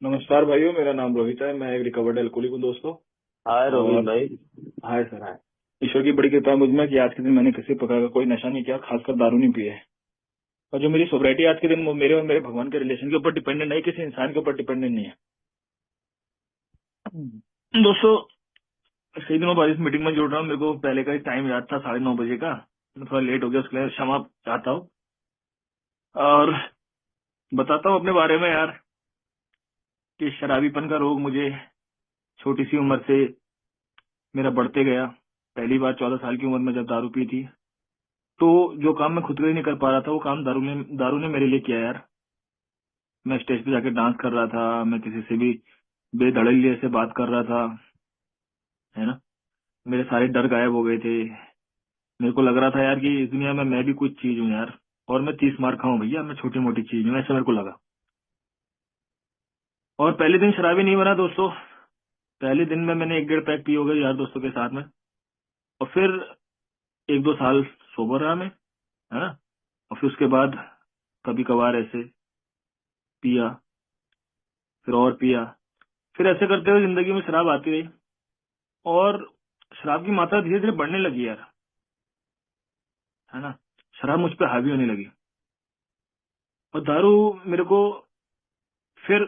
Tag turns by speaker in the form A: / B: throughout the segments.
A: नमस्कार भाइयों, मेरा नाम रोहित है। मैं एक रिकवर्ड अल्कोहलिक हूँ दोस्तों।
B: हाय रोहित
A: और
B: भाई।
A: हाय सर, हाय। ईश्वर की बड़ी कृपा है मुझ में कि आज के दिन मैंने किसी प्रकार का कोई नशा नहीं किया, खासकर दारू नहीं पी है। और जो मेरी सोब्राइटी आज के दिन, वो मेरे और मेरे भगवान के रिलेशन के ऊपर डिपेंडेंट नहीं, किसी इंसान के ऊपर डिपेंडेंट नहीं है। दोस्तों, कई दिनों बाद इस मीटिंग में जुड़ रहा हूँ। मेरे को पहले का टाइम याद था 9:30 का। मैं थोड़ा लेट हो गया, उसके लिए क्षमा चाहता हूँ। और बताता हूँ अपने बारे में यार, कि शराबीपन का रोग मुझे छोटी सी उम्र से मेरा बढ़ते गया। पहली बार 14 साल की उम्र में जब दारू पी थी, तो जो काम मैं खुद के लिए नहीं कर पा रहा था, वो काम दारू ने मेरे लिए किया यार। मैं स्टेज पे जाके डांस कर रहा था, मैं किसी से भी बेधड़ल्ले से बात कर रहा था, है ना। मेरे सारे डर गायब हो गए थे। मेरे को लग रहा था यार कि इस दुनिया में मैं भी कुछ चीज हूँ यार। और मैं 30 मार खाऊं भैया, मैं छोटी मोटी चीज हूँ, ऐसा मेरे को लगा। और पहले दिन शराबी नहीं बना दोस्तों। पहले दिन में मैंने 1-1.5 पैक पी हो गए यार दोस्तों के साथ में। और फिर 1-2 साल सोबर रहा मैं, है ना। और फिर उसके बाद कभी कभार ऐसे पिया, फिर और पिया। फिर ऐसे करते हुए जिंदगी में शराब आती रही। और शराब की मात्रा धीरे धीरे बढ़ने लगी यार, है ना। शराब मुझ पे हावी होने लगी। और दारू मेरे को फिर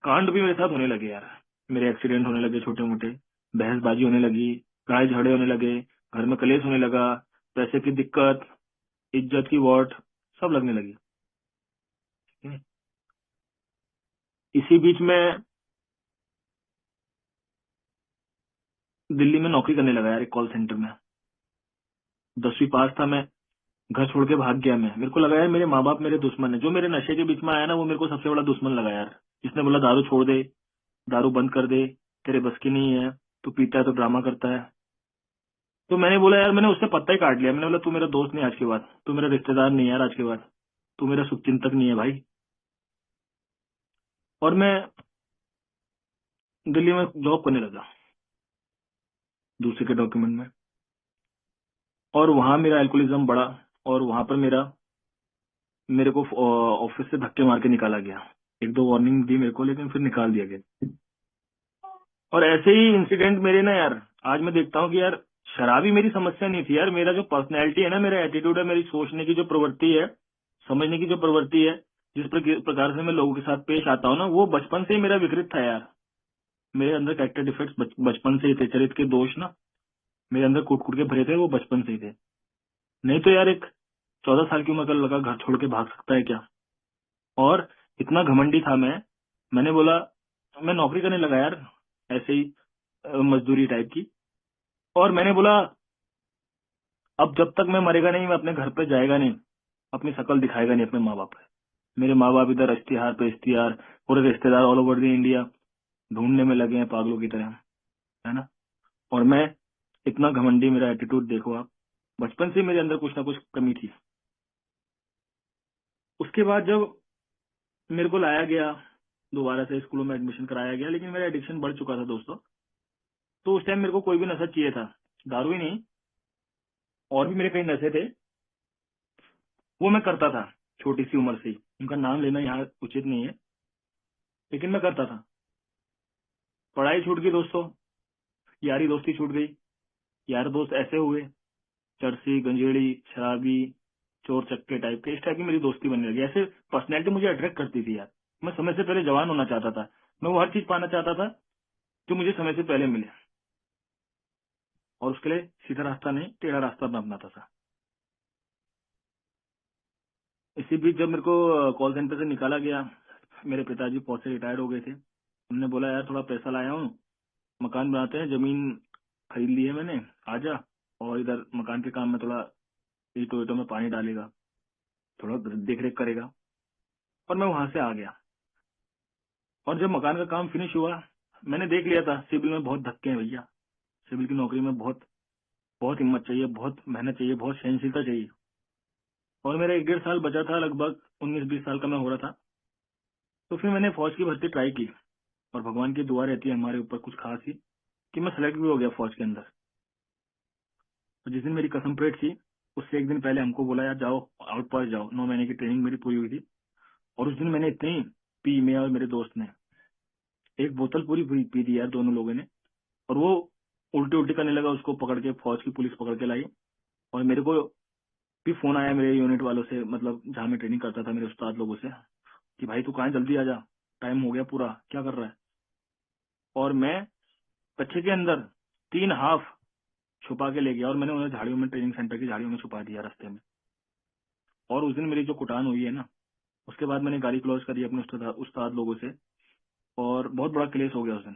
A: कांड भी मेरे साथ होने लगे यार। मेरे एक्सीडेंट होने लगे छोटे मोटे, बहसबाजी होने लगी, लड़ाई झगड़े होने लगे, घर में कलेश होने लगा, पैसे की दिक्कत, इज्जत की वॉट, सब लगने लगी। हम्म। इसी बीच में दिल्ली में नौकरी करने लगा यार, एक कॉल सेंटर में। 10वीं पास था मैं, घर छोड़ के भाग गया मैं। मेरे को लगा यार मेरे माँ बाप मेरे दुश्मन है। जो मेरे नशे के बीच में आया ना, वो मेरे को सबसे बड़ा दुश्मन लगा यार। जिसने बोला दारू छोड़ दे, दारू बंद कर दे, तेरे बस की नहीं है, तू पीता है तो ड्रामा करता है। तो मैंने बोला यार, मैंने उससे पत्ता ही काट लिया। मैंने बोला तू मेरा दोस्त नहीं आज के बाद, तू मेरा रिश्तेदार नहीं है यार आज के बाद, तू मेरा शुभचिंतक नहीं है भाई। और मैं दिल्ली में जॉब करने लगा, दूसरे के डॉक्यूमेंट में। और वहां मेरा एल्कोहलिज्म बढ़ा। और वहां पर मेरे को ऑफिस से धक्के मार के निकाला गया। 1-2 वार्निंग दी मेरे को, लेकिन फिर निकाल दिया गया। और ऐसे ही इंसिडेंट मेरे ना यार, आज मैं देखता हूँ कि यार शराबी मेरी समस्या नहीं थी यार। मेरा जो पर्सनैलिटी है ना, मेरा एटीट्यूड है, मेरी सोचने की जो प्रवृत्ति है, समझने की जो प्रवृत्ति है, जिस प्रकार से मैं लोगों के साथ पेश आता हूँ ना, वो बचपन से ही मेरा विकृत था यार। मेरे अंदर कैरेक्टर डिफेक्ट्स बचपन से ही थे। चरित्र के दोष ना मेरे अंदर कूट कूट के भरे थे, वो बचपन से ही थे। नहीं तो यार एक 14 साल की उम्र का लड़का घर छोड़ के भाग सकता है क्या। और इतना घमंडी था मैं। मैंने बोला, मैं नौकरी करने लगा यार, ऐसे ही मजदूरी टाइप की। और मैंने बोला, अब जब तक मैं मरेगा नहीं, मैं अपने घर पे जाएगा नहीं, अपनी शक्ल दिखाएगा नहीं अपने माँ बाप पे। मेरे माँ बाप इधर इश्तिहार पे इश्तिहार, पूरे रिश्तेदार ऑल ओवर द इंडिया ढूंढने में लगे हैं पागलों की तरह, है ना। और मैं इतना घमंडी, मेरा एटीट्यूड देखो आप। बचपन से मेरे अंदर कुछ ना कुछ कमी थी। उसके बाद जब मेरे को लाया गया, दोबारा से स्कूलों में एडमिशन कराया गया, लेकिन मेरा एडिक्शन बढ़ चुका था दोस्तों। तो उस टाइम मेरे को कोई भी नशा चाहिए था, दारू ही नहीं, और भी मेरे कई नशे थे, वो मैं करता था छोटी सी उम्र से ही। उनका नाम लेना यहाँ उचित नहीं है, लेकिन मैं करता था। पढ़ाई छूट गई दोस्तों, यारी दोस्ती छूट गई। यार दोस्त ऐसे हुए, चरसी गंजेड़ी शराबी चोर चक्के टाइप के, इस टाइप की मेरी दोस्ती बनने लगी। ऐसे पर्सनैलिटी मुझे अट्रैक्ट करती थी यार। मैं समय से पहले जवान होना चाहता था। मैं वो हर चीज पाना चाहता था जो मुझे समय से पहले मिले। और उसके लिए सीधा रास्ता नहीं, टेढ़ा रास्ता मैं अपनाता था। इसी बीच जब मेरे को कॉल सेंटर से निकाला गया, मेरे पिताजी फौज से रिटायर्ड हो गए थे। उन्होंने बोला यार थोड़ा पैसा लाया हूँ, मकान बनाते हैं, जमीन खरीद ली है मैंने, आजा। और इधर मकान के काम में थोड़ा ईंटों ईंटों में पानी डालेगा, थोड़ा देख रेख करेगा। और मैं वहां से आ गया। और जब मकान का काम फिनिश हुआ, मैंने देख लिया था सिविल में बहुत धक्के हैं भैया। सिविल की नौकरी में बहुत बहुत हिम्मत चाहिए, बहुत मेहनत चाहिए, बहुत सहनशीलता चाहिए। और मेरा 1-1.5 साल बचा था, लगभग 19-20 साल का मैं हो रहा था। तो फिर मैंने फौज की भर्ती ट्राई की। और भगवान की दुआ रहती है हमारे ऊपर कुछ खास ही, कि मैं सेलेक्ट भी हो गया फौज के अंदर। तो जिस दिन मेरी कसम प्लेट थी, उससे एक दिन पहले हमको बोला यार जाओ, आउट पास जाओ। 9 महीने की ट्रेनिंग मेरी पूरी हुई थी। और उस दिन मैंने इतनी पी, मैं और मेरे दोस्त ने, एक बोतल पूरी पी दी यार दोनों लोगों ने। और वो उल्टी उल्टी करने लगा, उसको पकड़ के फौज की पुलिस पकड़ के लाई। और मेरे को भी फोन आया मेरे यूनिट वालों से, मतलब जहाँ मैं ट्रेनिंग करता था, मेरे उस्ताद लोगों से, कि भाई तू कहाँ है, जल्दी आ जा, टाइम हो गया पूरा, क्या कर रहा है। और मैं कच्छे के अंदर 3 हाफ छुपा के ले गया, और मैंने उन्हें झाड़ियों में, ट्रेनिंग सेंटर की झाड़ियों में छुपा दिया रास्ते में। और उस दिन मेरी जो कुटान हुई है ना, उसके बाद मैंने गाड़ी क्लोज करी अपने उस्ताद लोगों से, और बहुत बड़ा क्लेश हो गया उस दिन।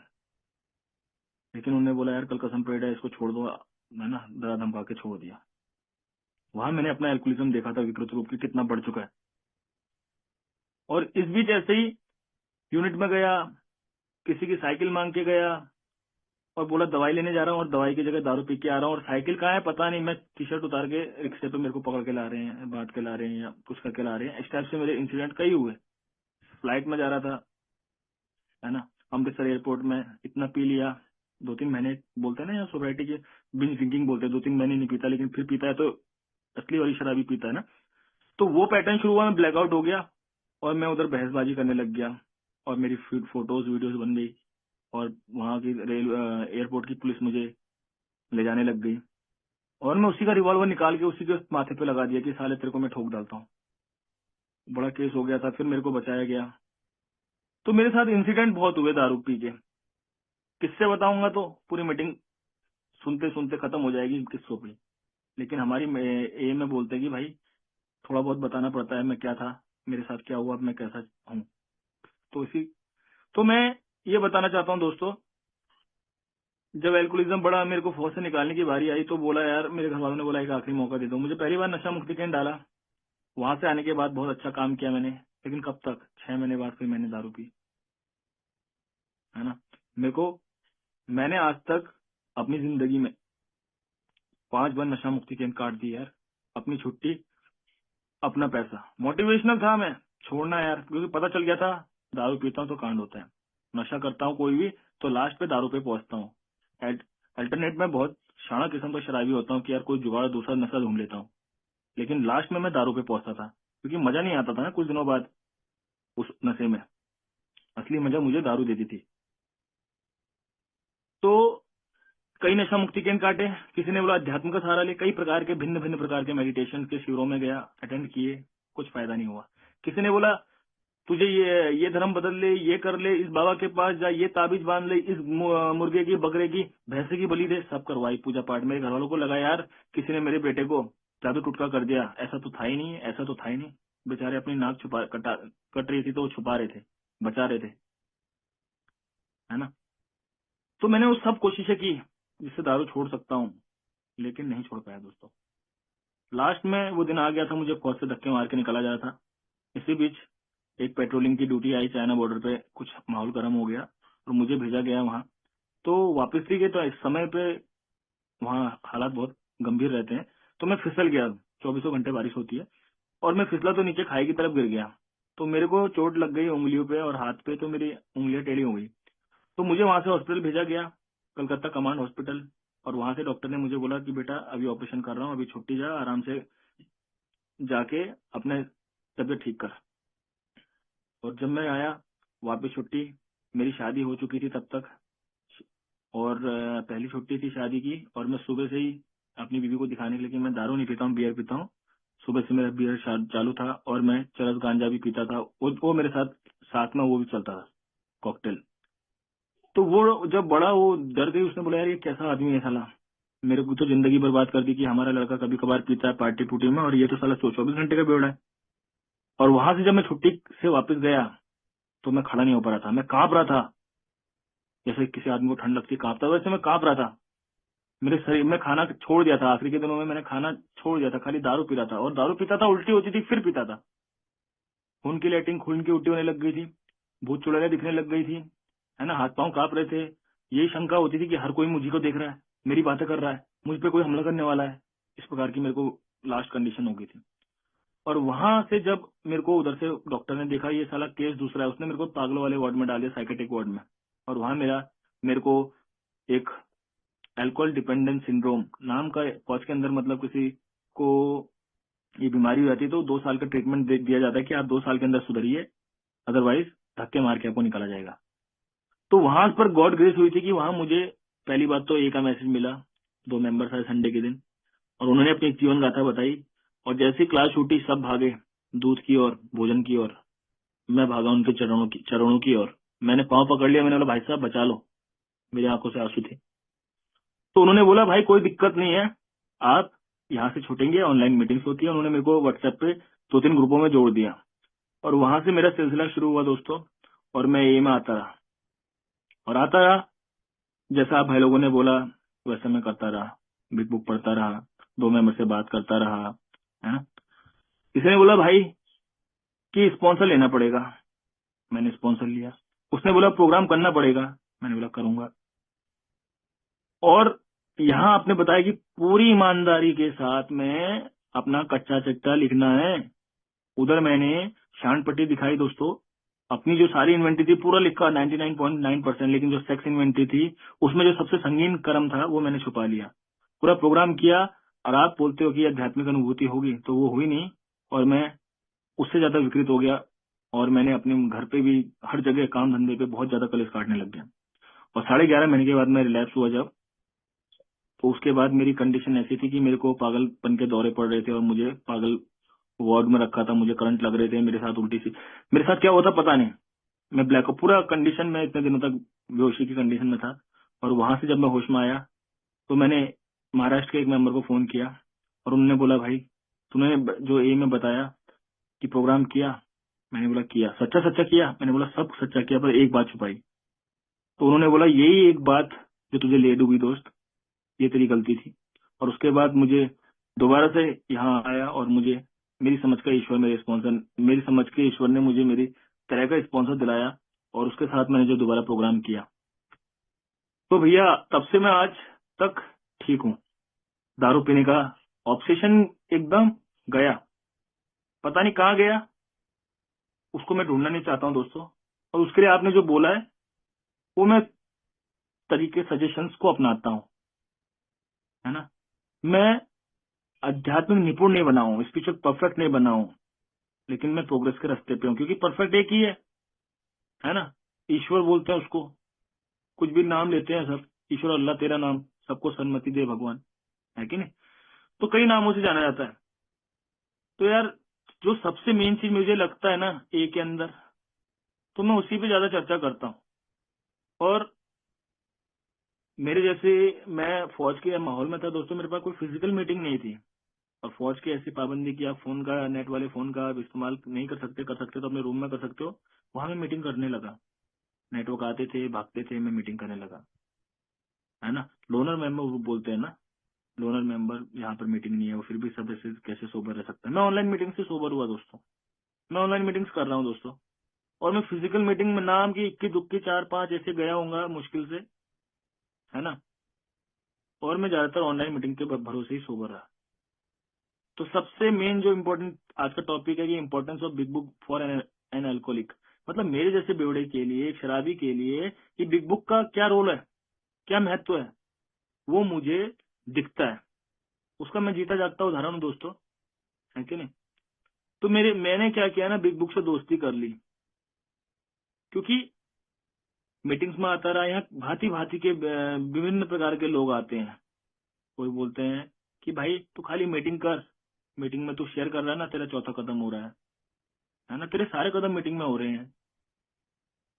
A: लेकिन उन्होंने बोला यार कल कसम पेड़ है, इसको छोड़ दो। मैं ना डरा धमका के छोड़ दिया। वहां मैंने अपना एल्कोहलिज्म देखा था विकृत रूप की कितना बढ़ चुका है। और इस बीच ऐसे ही यूनिट में गया, किसी की साइकिल मांग के गया, और बोला दवाई लेने जा रहा हूँ, और दवाई की जगह दारू पी के आ रहा हूँ। और साइकिल कहाँ है पता नहीं, मैं टी शर्ट उतार के रिक्शे पे मेरे को पकड़ के ला रहे हैं, बांट के ला रहे हैं, या कुछ करके ला रहे हैं। इस टाइप से मेरे इंसिडेंट कई हुए। फ्लाइट में जा रहा था, है ना, अमृतसर एयरपोर्ट में इतना पी लिया, 2-3 महीने बोलते हैं ना यार सोसाइटी के बिंज ड्रिंकिंग बोलते हैं, 2-3 महीने नहीं पीता, लेकिन फिर पीता है तो असली वाली शराबी पीता है ना। तो वो पैटर्न शुरू हुआ, मैं ब्लैकआउट हो गया, और मैं उधर बहसबाजी करने लग गया, और मेरी फोटोज वीडियोज बन गई, और वहां की एयरपोर्ट की पुलिस मुझे ले जाने लग गई। और मैं उसी का रिवॉल्वर निकाल के उसी के माथे पे लगा दिया कि साले तेरे को मैं ठोक डालता हूँ। बड़ा केस हो गया था, फिर मेरे को बचाया गया। तो मेरे साथ इंसिडेंट बहुत हुए दारू पी के। किससे बताऊंगा तो पूरी मीटिंग सुनते सुनते खत्म हो जाएगी किस्सों पे। लेकिन हमारी एम में बोलते हैं कि भाई थोड़ा बहुत बताना पड़ता है, मैं क्या था, मेरे साथ क्या हुआ, अब मैं कैसा हूँ। तो इसी तो मैं ये बताना चाहता हूँ दोस्तों, जब एल्कोहलिज्म बढ़ा, मेरे को फौज से निकालने की बारी आई, तो बोला यार, मेरे घर वालों ने बोला एक आखिरी मौका दे दो मुझे। पहली बार नशा मुक्ति केंद्र डाला, वहां से आने के बाद बहुत अच्छा काम किया मैंने। लेकिन कब तक, 6 महीने बाद फिर मैंने दारू पी, है ना। मेरे को, मैंने आज तक अपनी जिंदगी में 5 बार नशा मुक्ति केंद्र काट दी यार। अपनी छुट्टी, अपना पैसा, मोटिवेशनल था मैं छोड़ना यार, क्योंकि पता चल गया था दारू पीता हूँ तो कांड होता है, नशा करता हूँ कोई भी तो लास्ट पे दारू पे पहुंचता हूँ। अल्टरनेट में बहुत शाना किस्म का शराबी होता हूँ कि यार कोई जुगाड़ दूसरा नशा ढूंढ लेता हूँ, लेकिन लास्ट में मैं दारू पे पहुंचता था, क्योंकि मजा नहीं आता था ना कुछ दिनों बाद उस नशे में। असली मजा मुझे दारू देती थी। तो कई नशा मुक्ति केंद्र काटे, किसी ने बोला अध्यात्म का सहारा ले, कई प्रकार के भिन्न भिन्न प्रकार के मेडिटेशन के शिविरों में गया, अटेंड किए, कुछ फायदा नहीं हुआ। किसी ने बोला तुझे ये धर्म बदल ले, ये कर ले, इस बाबा के पास जा, ये ताबीज बांध ले, इस मुर्गे की, बकरे की, भैंसे की बलि दे, सब करवाई पूजा पाठ। मेरे घर वालों को लगा यार किसी ने मेरे बेटे को जादू टुटका कर दिया, ऐसा तो था ही नहीं, ऐसा तो था ही नहीं। बेचारे अपनी नाक कट रही थी तो वो छुपा रहे थे, बचा रहे थे, है ना। तो मैंने वो सब कोशिशें की जिससे दारू छोड़ सकता हूँ, लेकिन नहीं छोड़ पाया दोस्तों। लास्ट में वो दिन आ गया था, मुझे फौज से धक्के मार के निकाला जा रहा था। इसी बीच एक पेट्रोलिंग की ड्यूटी आई चाइना बॉर्डर पे, कुछ माहौल गर्म हो गया और मुझे भेजा गया वहां। तो वापस भी गए, तो इस समय पे वहाँ हालात बहुत गंभीर रहते हैं। तो मैं फिसल गया, 24 घंटे बारिश होती है, और मैं फिसला तो नीचे खाई की तरफ गिर गया। तो मेरे को चोट लग गई उंगलियों पे और हाथ पे, तो मेरी उंगलियां टेढ़ी हो गई। तो मुझे वहां से हॉस्पिटल भेजा गया, कलकत्ता कमांड हॉस्पिटल। और वहां से डॉक्टर ने मुझे बोला कि बेटा अभी ऑपरेशन कर रहा हूँ, अभी छुट्टी जा, आराम से जाके अपने तबियत ठीक कर। और जब मैं आया वापस छुट्टी, मेरी शादी हो चुकी थी तब तक, और पहली छुट्टी थी शादी की। और मैं सुबह से ही अपनी बीवी को दिखाने के लिए कि मैं दारू नहीं पीता हूँ, बियर पीता हूँ। सुबह से मेरा बियर चालू था, और मैं चरस गांजा भी पीता था, वो मेरे साथ साथ में वो भी चलता था, कॉकटेल। तो वो जब बड़ा, वो डर गई, उसने बोला यार ये कैसा आदमी है साला, मेरे को तो जिंदगी बर्बाद कर दी कि हमारा लड़का कभी कभार पीता है पार्टी पुटी में, और ये तो साला 24 घंटे का बेवड़ा है। और वहां से जब मैं छुट्टी से वापस गया तो मैं खड़ा नहीं हो पा रहा था, मैं कांप रहा था, जैसे किसी आदमी को ठंड लगती कांपता है, वैसे मैं कांप रहा था। मेरे शरीर में खाना छोड़ दिया था, आखिरी के दिनों में मैंने खाना छोड़ दिया था, खाली दारू पी रहा था। और दारू पीता था, उल्टी होती थी, फिर पीता था, खून की लेटिंग, खून की उल्टी होने लग गई थी, भूत चुड़ैलें दिखने लग गई थी, है ना, हाथ पांव कांप रहे थे। यही शंका होती थी कि हर कोई मुझी को देख रहा है, मेरी बातें कर रहा है, मुझ पे कोई हमला करने वाला है। इस प्रकार की मेरे को लास्ट कंडीशन हो गई थी। और वहां से जब मेरे को उधर से डॉक्टर ने देखा ये साला केस दूसरा है, उसने मेरे को पागलों वाले वार्ड में डाल दिया, साइकेट्रिक वार्ड में। और वहां मेरे को एक अल्कोहल डिपेंडेंस सिंड्रोम नाम का फौज के अंदर, मतलब किसी को ये बीमारी हो जाती है तो 2 साल का ट्रीटमेंट दिया जाता है कि आप 2 साल के अंदर सुधरिए, अदरवाइज धक्के मार के आपको निकाला जाएगा। तो वहां पर गॉड ग्रेस हुई थी कि वहां मुझे पहली बात तो ए का मैसेज मिला, 2 मेंबर्स आए संडे के दिन, और उन्होंने अपनी एक जीवन गाथा बताई। और जैसे ही क्लास छूटी सब भागे दूध की ओर, भोजन की ओर। मैं भागा उनके चरणों की ओर। मैंने पांव पकड़ लिया, मैंने बोला भाई साहब बचा लो, मेरी आंखों से आंसू थे। तो उन्होंने बोला भाई कोई दिक्कत नहीं है, आप यहाँ से छूटेंगे, ऑनलाइन मीटिंग्स होती है। उन्होंने मेरे को व्हाट्सएप पे 2-3 ग्रुपों में जोड़ दिया, और वहां से मेरा सिलसिला शुरू हुआ दोस्तों। और मैं ए में आता रहा और आता रहा, जैसा आप भाई लोगों ने बोला वैसे मैं करता रहा, बिग बुक पढ़ता रहा, 2 मेंबर से बात करता रहा, है ना। किसी ने बोला भाई कि स्पॉन्सर लेना पड़ेगा, मैंने स्पॉन्सर लिया। उसने बोला प्रोग्राम करना पड़ेगा, मैंने बोला करूंगा। और यहाँ आपने बताया कि पूरी ईमानदारी के साथ में अपना कच्चा चिट्ठा लिखना है। उधर मैंने शान पट्टी दिखाई दोस्तों, अपनी जो सारी इन्वेंट्री थी पूरा लिखा 99.9%, लेकिन जो सेक्स इन्वेंट्री थी उसमें जो सबसे संगीन कर्म था वो मैंने छुपा लिया। पूरा प्रोग्राम किया, और आप बोलते हो कि आध्यात्मिक अनुभूति होगी, तो वो हुई नहीं, और मैं उससे ज्यादा विकृत हो गया। और मैंने अपने घर पे भी हर जगह काम धंधे पे बहुत ज्यादा कलेश काटने लग गया। और 11.5 महीने के बाद मैं रिलैप्स हुआ जब, तो उसके बाद मेरी कंडीशन ऐसी थी कि मेरे को पागलपन के दौरे पड़ रहे थे, और मुझे पागल वार्ड में रखा था, मुझे करंट लग रहे थे, मेरे साथ उल्टी सी, मेरे साथ क्या होता पता नहीं। मैं ब्लैक पूरा कंडीशन में इतने दिनों तक बेहोशी की कंडीशन में था। और वहां से जब मैं होश में आया तो मैंने महाराष्ट्र के एक मेंबर को फोन किया, और उन्होंने बोला भाई तूने जो ए में बताया कि प्रोग्राम किया, मैंने बोला किया, सच्चा सच्चा किया, मैंने बोला सब सच्चा किया, पर एक बात छुपाई। तो उन्होंने बोला यही एक बात जो तुझे ले डूबी दोस्त, ये तेरी गलती थी। और उसके बाद मुझे दोबारा से यहाँ आया, और मुझे मेरी समझ का ईश्वर मेरे स्पॉन्सर, मेरी समझ के ईश्वर ने मुझे मेरी तरह का स्पॉन्सर दिलाया, और उसके साथ मैंने जो दोबारा प्रोग्राम किया, तो भैया तब से मैं आज तक ठीक हूँ। दारू पीने का ऑब्सेशन एकदम गया, पता नहीं कहाँ गया, उसको मैं ढूंढना नहीं चाहता हूँ दोस्तों। और उसके लिए आपने जो बोला है वो मैं तरीके सजेशंस को अपनाता हूँ, है ना। मैं आध्यात्मिक निपुण नहीं बना हूँ, स्पिरिचुअल परफेक्ट नहीं बना हूँ, लेकिन मैं प्रोग्रेस के रास्ते पे हूँ, क्योंकि परफेक्ट एक ही है ना। ईश्वर बोलते हैं उसको, कुछ भी नाम लेते हैं सब, ईश्वर, अल्लाह, तेरा नाम, सबको सन्मति दे भगवान, है कि नहीं। तो कई नामों से जाना जाता है। तो यार जो सबसे मेन चीज मुझे लगता है ना ए के अंदर, तो मैं उसी पे ज्यादा चर्चा करता हूँ। और मेरे जैसे, मैं फौज के माहौल में था दोस्तों, मेरे पास कोई फिजिकल मीटिंग नहीं थी। और फौज की ऐसी पाबंदी कि आप फोन का, नेट वाले फोन का आप इस्तेमाल नहीं कर सकते, कर सकते तो अपने रूम में कर सकते हो। वहां मैं मीटिंग करने लगा, नेटवर्क आते थे, भागते थे, मैं मीटिंग करने लगा, है ना। लोनर मेंबर वो बोलते हैं ना, लोनर मेंबर, यहाँ पर मीटिंग नहीं है, वो फिर भी सब ऐसे कैसे सोबर रह सकता है। मैं ऑनलाइन मीटिंग से सोबर हुआ दोस्तों, मैं ऑनलाइन मीटिंग्स कर रहा हूँ दोस्तों। और मैं फिजिकल मीटिंग में नाम की इक्की दुक्की 4-5 ऐसे गया हूँ मुश्किल से, है ना। और मैं ज्यादातर ऑनलाइन मीटिंग के भरोसे ही सोबर रहा। तो सबसे मेन जो इम्पोर्टेंट आज का टॉपिक है कि importance of big book for an alcoholic, मतलब मेरे जैसे बेवड़े के लिए, एक शराबी के लिए, कि बिग बुक का क्या रोल है, क्या महत्व है, वो मुझे दिखता है। उसका मैं जीता जागता उदाहरण हूँ दोस्तों, है कि नहीं। तो मैंने क्या किया ना, बिग बुक से दोस्ती कर ली, क्योंकि मीटिंग्स में आता रहा, यहाँ भांति भांति के विभिन्न प्रकार के लोग आते हैं। कोई बोलते हैं कि भाई तू खाली मीटिंग कर, मीटिंग में तू शेयर कर रहा है ना, तेरा चौथा कदम हो रहा है ना, तेरे सारे कदम मीटिंग में हो रहे हैं,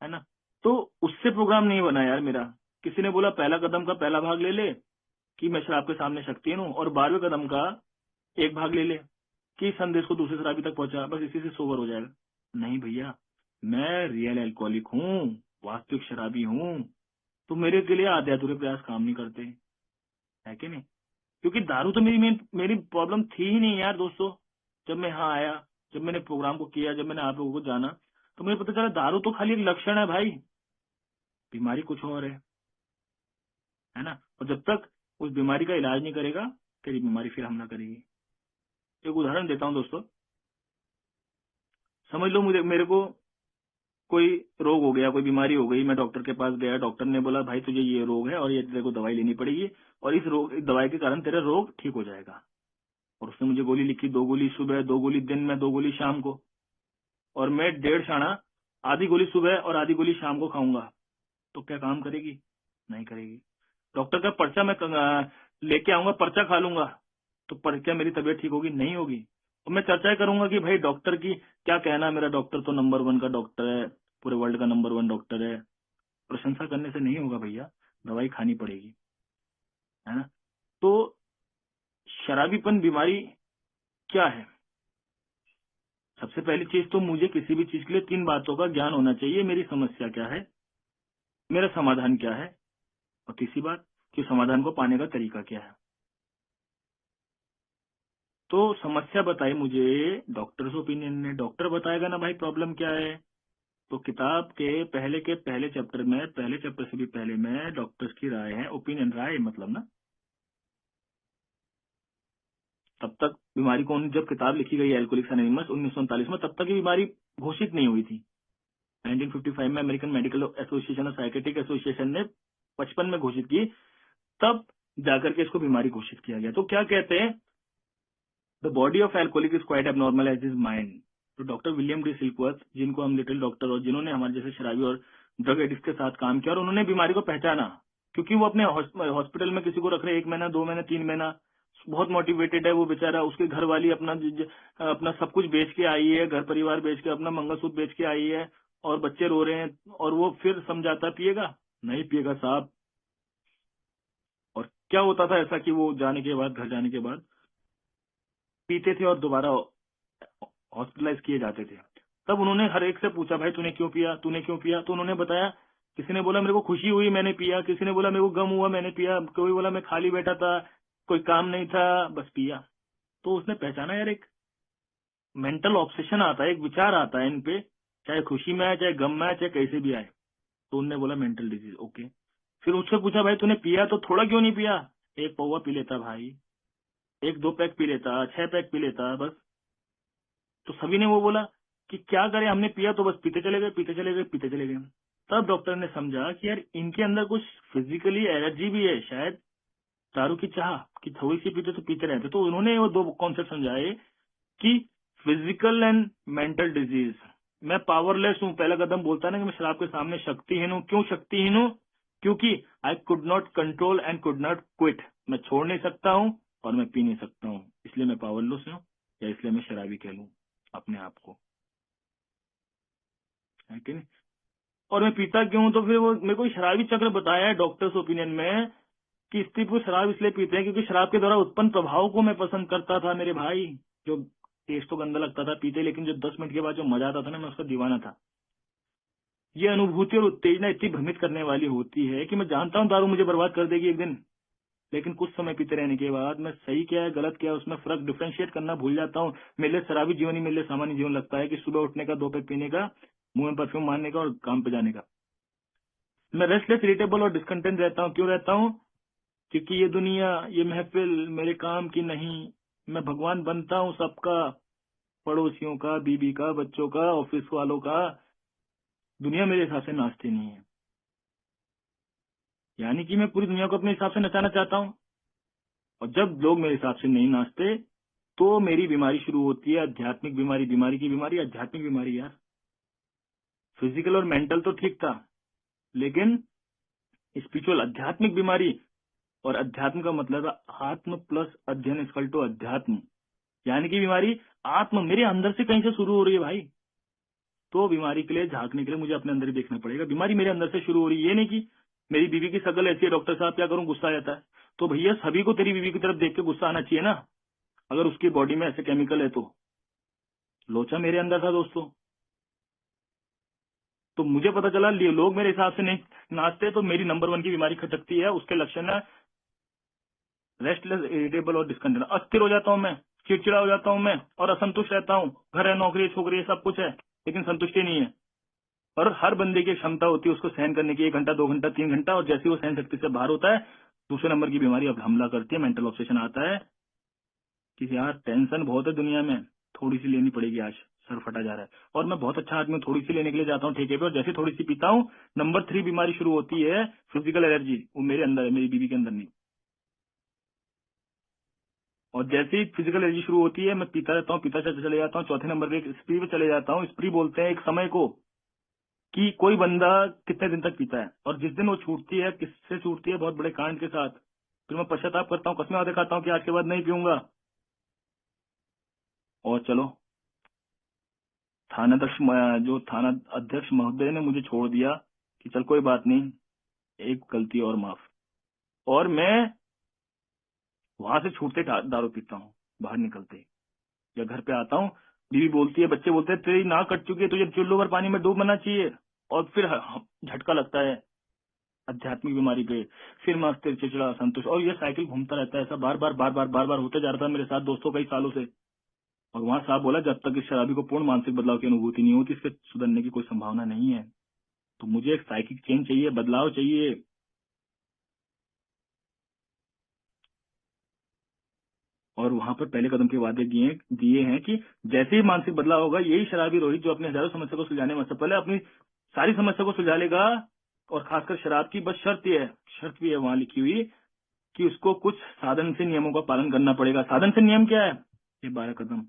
A: है ना। तो उससे प्रोग्राम नहीं बना यार मेरा। किसी ने बोला पहला कदम का पहला भाग ले ले कि मैं शराब के सामने शक्तिहीन हूँ, और 12वें कदम का एक भाग ले ले कि संदेश को दूसरे शराबी तक पहुंचा, बस इसी से सोबर हो जाएगा। नहीं भैया, मैं रियल एल्कोहलिक हूँ, वास्तविक शराबी हूँ। तो मेरे के लिए आधे अधूरे प्रयास काम नहीं करते, है कि नहीं। क्योंकि दारू तो मेरी प्रॉब्लम थी ही नहीं यार दोस्तों। जब मैं यहाँ आया, जब मैंने प्रोग्राम को किया, जब मैंने आप लोगों को जाना, तो मुझे पता चला दारू तो खाली एक लक्षण है भाई, बीमारी कुछ और है ना। और जब तक उस बीमारी का इलाज नहीं करेगा, तेरी बीमारी फिर हमला करेगी। एक उदाहरण देता हूँ दोस्तों, समझ लो मेरे को कोई रोग हो गया, कोई बीमारी हो गई, मैं डॉक्टर के पास गया, डॉक्टर ने बोला भाई तुझे ये रोग है और ये तेरे को दवाई लेनी पड़ेगी, और इस दवाई के कारण तेरा रोग ठीक हो जाएगा। और उसने मुझे गोली लिखी, 2 गोली सुबह, 2 गोली दिन में, 2 गोली शाम को। और मैं 1.5 शाना आधी गोली सुबह और आधी गोली शाम को खाऊंगा, तो क्या काम करेगी? नहीं करेगी। डॉक्टर का पर्चा मैं लेके आऊंगा, पर्चा खा लूंगा, तो क्या मेरी तबीयत ठीक होगी? नहीं होगी। और मैं चर्चा करूंगा कि भाई डॉक्टर की क्या कहना है, मेरा डॉक्टर तो नंबर 1 का डॉक्टर है, पूरे वर्ल्ड का नंबर 1 डॉक्टर है। प्रशंसा करने से नहीं होगा भैया, दवाई खानी पड़ेगी, है ना? तो शराबीपन बीमारी क्या है? सबसे पहली चीज तो मुझे किसी भी चीज के लिए 3 बातों का ज्ञान होना चाहिए। मेरी समस्या क्या है, मेरा समाधान क्या है, और तीसरी बात कि समाधान को पाने का तरीका क्या है। तो समस्या बताई मुझे डॉक्टर्स ओपिनियन ने। डॉक्टर बताएगा ना भाई प्रॉब्लम क्या है, तो किताब के पहले चैप्टर में, पहले चैप्टर से भी पहले में डॉक्टर्स की राय है, ओपिनियन, राय मतलब ना। तब तक बीमारी को, जब किताब लिखी गई एल्कोहलिक्स एनोनिमस 1939 में, तब तक ये बीमारी घोषित नहीं हुई थी। 1955 में अमेरिकन मेडिकल एसोसिएशन और साइकेट्रिक एसोसिएशन ने 55 में घोषित की, तब जाकर के इसको बीमारी घोषित किया गया। तो क्या कहते हैं, the body of alcoholic is quite abnormal as is mind. तो डॉक्टर विलियम डी सिल्कवर्थ, जिनको हम लिटिल डॉक्टर, और जिन्होंने हमारे जैसे शराबी और ड्रग एडिक्ट के साथ काम किया, और उन्होंने बीमारी को पहचाना, क्योंकि वो अपने हॉस्पिटल में किसी को रख रहे 1 महीना 2 महीना 3 महीना, बहुत मोटिवेटेड है वो बेचारा। उसके घर वाली अपना सब कुछ बेच के आई है, घर परिवार बेच के, अपना मंगलसूत्र बेच के आई है, और बच्चे रो रहे हैं, और वो फिर समझाता पिएगा? नहीं पिएगा साहब। और क्या होता था ऐसा कि वो जाने के बाद, घर जाने के बाद पीते थे और दोबारा हॉस्पिटलाइज किए जाते थे। तब उन्होंने हर एक से पूछा, भाई तूने क्यों पिया, तूने क्यों पिया? तो उन्होंने बताया, किसी ने बोला मेरे को खुशी हुई मैंने पिया, किसी ने बोला मेरे को गम हुआ मैंने पिया, कोई बोला मैं खाली बैठा था, कोई काम नहीं था, बस पिया। तो उसने पहचाना यार, एक मेंटल ऑब्सेशन आता है, एक विचार आता है इन पे, चाहे खुशी में आए, चाहे गम में आए, चाहे कैसे भी आए। तो उनने बोला मेंटल डिजीज, ओके। फिर उससे पूछा, भाई तूने पिया तो थोड़ा क्यों नहीं पिया? 1 पौवा पी लेता भाई, 1-2 पैक पी लेता, 6 पैक पी लेता बस। तो सभी ने वो बोला कि क्या करें, हमने पिया तो बस पीते चले गए, पीते चले गए, पीते चले गए। तब डॉक्टर ने समझा कि यार इनके अंदर कुछ फिजिकली एलर्जी भी है शायद, दारू की चाह कि थोड़ी सी पीते तो पीते रहते। तो उन्होंने वो 2 कॉन्सेप्ट समझाए कि फिजिकल एंड मेंटल डिजीज। मैं पावरलेस हूँ, पहला कदम बोलता है ना कि मैं शराब के सामने शक्तिहीन हूँ। क्यों शक्तिहीन हूँ? क्योंकि I could not control and could not quit. मैं छोड़ नहीं सकता हूँ और मैं पी नहीं सकता हूँ, इसलिए मैं पावरलेस हूँ, या इसलिए मैं शराबी कह लूँ अपने आप को, है कि नहीं? और मैं पीता क्यों हूं? तो फिर वो मेरे को शराबी चक्र बताया है डॉक्टर्स ओपिनियन में, कि स्त्री पुरुष शराब इसलिए पीते हैं क्योंकि शराब के द्वारा उत्पन्न प्रभाव को मैं पसंद करता था मेरे भाई। जो टेस्ट तो गंदा लगता था पीते, लेकिन जो 10 मिनट के बाद जो मजा आता था ना, मैं उसका दीवाना था। ये अनुभूति और उत्तेजना इतनी भ्रमित करने वाली होती है कि मैं जानता हूँ दारू मुझे बर्बाद कर देगी एक दिन, लेकिन कुछ समय पीते रहने के बाद मैं सही क्या है गलत क्या है उसमें फर्क डिफ्रेंशिएट करना भूल जाता हूँ। मेरे लिए शराबी जीवन ही मेरे लिए सामान्य जीवन लगता है, कि सुबह उठने का, 2 पैक पीने का, मुंह में परफ्यूम मारने का और काम पे जाने का। मैं रेस्टलेस, इरिटेबल और डिस्कंटेंट रहता हूँ। क्यों रहता हूँ? क्योंकि ये दुनिया, ये महफिल मेरे काम की नहीं। मैं भगवान बनता हूँ सबका, पड़ोसियों का, बीबी का, बच्चों का, ऑफिस वालों का। दुनिया मेरे हिसाब से नाचती नहीं है, यानी कि मैं पूरी दुनिया को अपने हिसाब से नचाना चाहता हूँ। और जब लोग मेरे हिसाब से नहीं नाचते, तो मेरी बीमारी शुरू होती है, आध्यात्मिक बीमारी, बीमारी की बीमारी, आध्यात्मिक बीमारी यार। फिजिकल और मेंटल तो ठीक था, लेकिन स्पिरिचुअल, आध्यात्मिक बीमारी। और अध्यात्म का मतलब है आत्म प्लस अध्ययन इक्वल टू अध्यात्म, यानी कि बीमारी आत्म, मेरे अंदर से कहीं से शुरू हो रही है भाई। तो बीमारी के लिए झांकने के लिए मुझे अपने अंदर ही देखना पड़ेगा, बीमारी मेरे अंदर से शुरू हो रही है। ये नहीं कि मेरी बीवी की शक्ल ऐसी है, डॉक्टर साहब क्या करूं, गुस्सा आ जाता है। तो भैया सभी को तेरी बीवी की तरफ देख के गुस्सा आना चाहिए ना, अगर उसकी बॉडी में ऐसे केमिकल है तो। लोचा मेरे अंदर था दोस्तों, तो मुझे पता चला लोग मेरे हिसाब से नहीं नाचते, तो मेरी नंबर 1 की बीमारी खटकती है। उसके लक्षण है रेस्टलेस, इरिटेबल और डिस्कंटेंट। अस्थिर हो जाता हूँ मैं, चिड़चिड़ा हो जाता हूँ मैं, और असंतुष्ट रहता हूँ। घर है, नौकरी है, छोकरी है, सब कुछ है, लेकिन संतुष्टि नहीं है। और हर बंदे की क्षमता होती है उसको सहन करने की, 1 घंटा, 2 घंटा, 3 घंटा, और जैसे ही वो सहन शक्ति से बाहर होता है, दूसरे नंबर की बीमारी अब हमला करती है। मेंटल ऑब्सेशन आता है कि यार टेंशन बहुत है दुनिया में, थोड़ी सी लेनी पड़ेगी, आज सर फटा जा रहा है। और मैं बहुत अच्छा आदमी हूँ, थोड़ी सी लेने के लिए जाता हूँ ठेके पे, और जैसे थोड़ी सी पीता हूँ, नंबर 3 बीमारी शुरू होती है, फिजिकल एलर्जी। वो मेरे अंदर है, मेरी बीवी के अंदर नहीं। और जैसे ही फिजिकल एनर्जी शुरू होती है, मैं पीता रहता हूँ, पीता चले जाता हूँ, चौथे नंबर पे एक स्प्री पे चले जाता हूँ। स्प्री बोलते हैं एक समय को, कि कोई बंदा कितने दिन तक पीता है, और जिस दिन वो छूटती है, किससे छूटती है, बहुत बड़े कांड के साथ, फिर मैं पश्चाताप करता हूँ, कसमें वादे खाता हूँ कि आज के बाद नहीं पीऊंगा। और चलो, जो थाना अध्यक्ष महोदय ने मुझे छोड़ दिया कि चल कोई बात नहीं, एक गलती और माफ। और मैं वहां से छूटते दारू पीता हूँ, बाहर निकलते या घर पे आता हूँ, बीवी बोलती है, बच्चे बोलते हैं तेरी नाक कट चुकी है, तुझे चुल्लू भर पानी में डूबना चाहिए। और फिर झटका लगता है आध्यात्मिक बीमारी पे, फिर मैं अस्थिर, चिड़चिड़ा, असंतुष्ट, और ये साइकिल घूमता रहता है, ऐसा बार बार बार बार बार बार होते जा रहा था मेरे साथ दोस्तों कई सालों से। और वहां साहब बोला जब तक इस शराबी को पूर्ण मानसिक बदलाव की अनुभूति नहीं होती, इसके सुधरने की कोई संभावना नहीं है। तो मुझे एक साइकिल चेंज चाहिए, बदलाव चाहिए। और वहां पर पहले कदम के वादे दिए दिए हैं कि जैसे ही मानसिक बदलाव होगा, यही शराबी रोहित जो अपने हजारों समस्या को सुलझाने में, सबसे पहले अपनी सारी समस्या को सुलझा लेगा। और खासकर शराब की बस शर्त भी है वहां लिखी हुई कि उसको कुछ साधन से नियमों का पालन करना पड़ेगा। साधन से नियम क्या है? ये 12 कदम।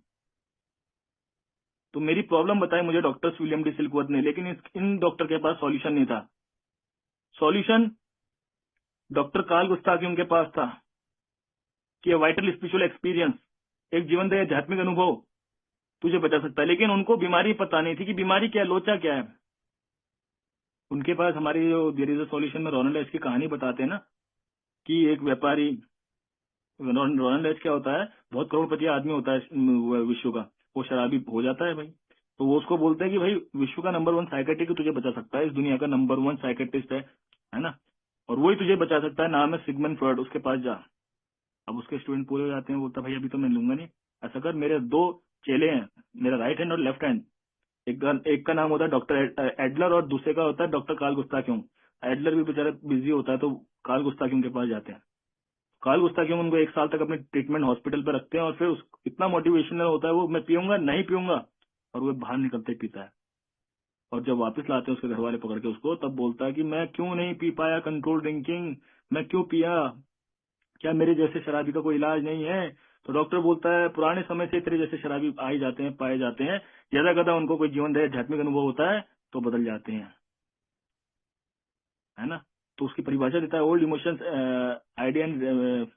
A: तो मेरी प्रॉब्लम बताई मुझे डॉक्टर विलियम डी सिल्कवर्थ ने, लेकिन इन डॉक्टर के पास सॉल्यूशन नहीं था। सॉल्यूशन डॉक्टर कार्ल गुस्ताव के पास था कि वाइटल स्पिरिचुअल एक्सपीरियंस, एक जीवन दया आध्यात्मिक अनुभव तुझे बचा सकता है। लेकिन उनको बीमारी पता नहीं थी कि बीमारी क्या है, लोचा क्या है। उनके पास हमारी जो देयर इज अ सॉल्यूशन में रोनाल्ड एच की कहानी बताते हैं ना, कि एक व्यापारी, रोनाल्ड एच क्या होता है, बहुत करोड़पति आदमी होता है विश्व का, वो शराबी हो जाता है भाई। तो वो उसको बोलते हैं कि भाई विश्व का नंबर 1 साइकेट्रिस्ट तुझे बचा सकता है, इस दुनिया का नंबर 1 साइकेट्रिस्ट है ना, और वही तुझे बचा सकता है, नाम है सिगमंड फ्रॉइड, उसके पास जा। अब उसके स्टूडेंट पूरे हो जाते हैं, बोलता भाई अभी तो मैं लूंगा नहीं। ऐसा कर, मेरे 2 चेले हैं, मेरा राइट हैंड और लेफ्ट हैंड, एक का नाम होता है डॉक्टर एडलर और दूसरे का होता है डॉक्टर कार्ल गुस्ताक्यों। एडलर भी बेचारा बिजी होता है, तो कार्ल गुस्ताक्यों के पास जाते हैं। कार्ल गुस्ताक्यों उनको 1 साल तक अपने ट्रीटमेंट हॉस्पिटल पे रखते हैं, और फिर इतना मोटिवेशनल होता है वो, मैं पीऊंगा नहीं पीऊंगा, और वो बाहर निकलते ही पीता है। और जब वापस लाते हैं उसके घर वाले पकड़ के उसको, तब बोलता है कि मैं क्यों नहीं पी पाया कंट्रोल ड्रिंकिंग, मैं क्यों पिया, क्या मेरे जैसे शराबी का कोई इलाज नहीं है? तो डॉक्टर बोलता है पुराने समय से तेरे जैसे शराबी आए जाते हैं, पाए जाते हैं, ज्यादा कदा उनको कोई जीवन दया आध्यात्मिक अनुभव होता है तो बदल जाते हैं, है ना। तो उसकी परिभाषा देता है, old emotions idea and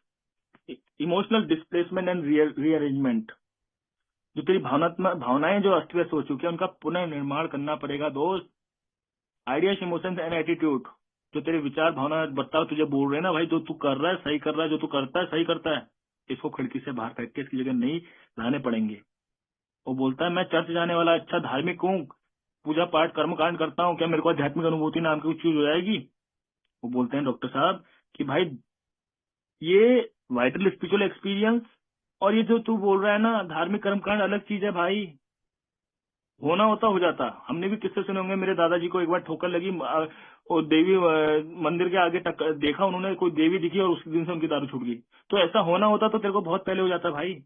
A: emotional displacement and rearrangement. जो तेरी भावनात्मक भावनाएं जो अस्त व्यस्त हो चुकी है, उनका पुनः निर्माण करना पड़ेगा दोस्त। आइडियाज, इमोशंस एंड एटीट्यूड, जो तेरे विचार, भावना, बर्ताव तुझे बोल रहे हैं ना भाई, जो तू कर रहा है सही कर रहा है, जो तू करता है सही करता है, इसको खिड़की से बाहर फेंक के इसकी जगह नहीं लाने पड़ेंगे। वो बोलता है मैं चर्च जाने वाला अच्छा धार्मिक हूँ, पूजा पाठ कर्म कांड करता हूँ, क्या मेरे को आध्यात्मिक अनुभूति नाम की कुछ चीज हो जाएगी? वो बोलते हैं डॉक्टर साहब कि भाई ये वाइटल स्पिरिचुअल एक्सपीरियंस और ये जो तू बोल रहा है ना धार्मिक कर्म कांड अलग चीज है भाई। होना होता हो जाता। हमने भी किस्से सुने होंगे, मेरे दादाजी को एक बार ठोकर लगी, और देवी मंदिर के आगे देखा उन्होंने, कोई देवी दिखी और उस दिन से उनकी दारू छूट गई। तो ऐसा होना होता तो तेरे को बहुत पहले हो जाता भाई।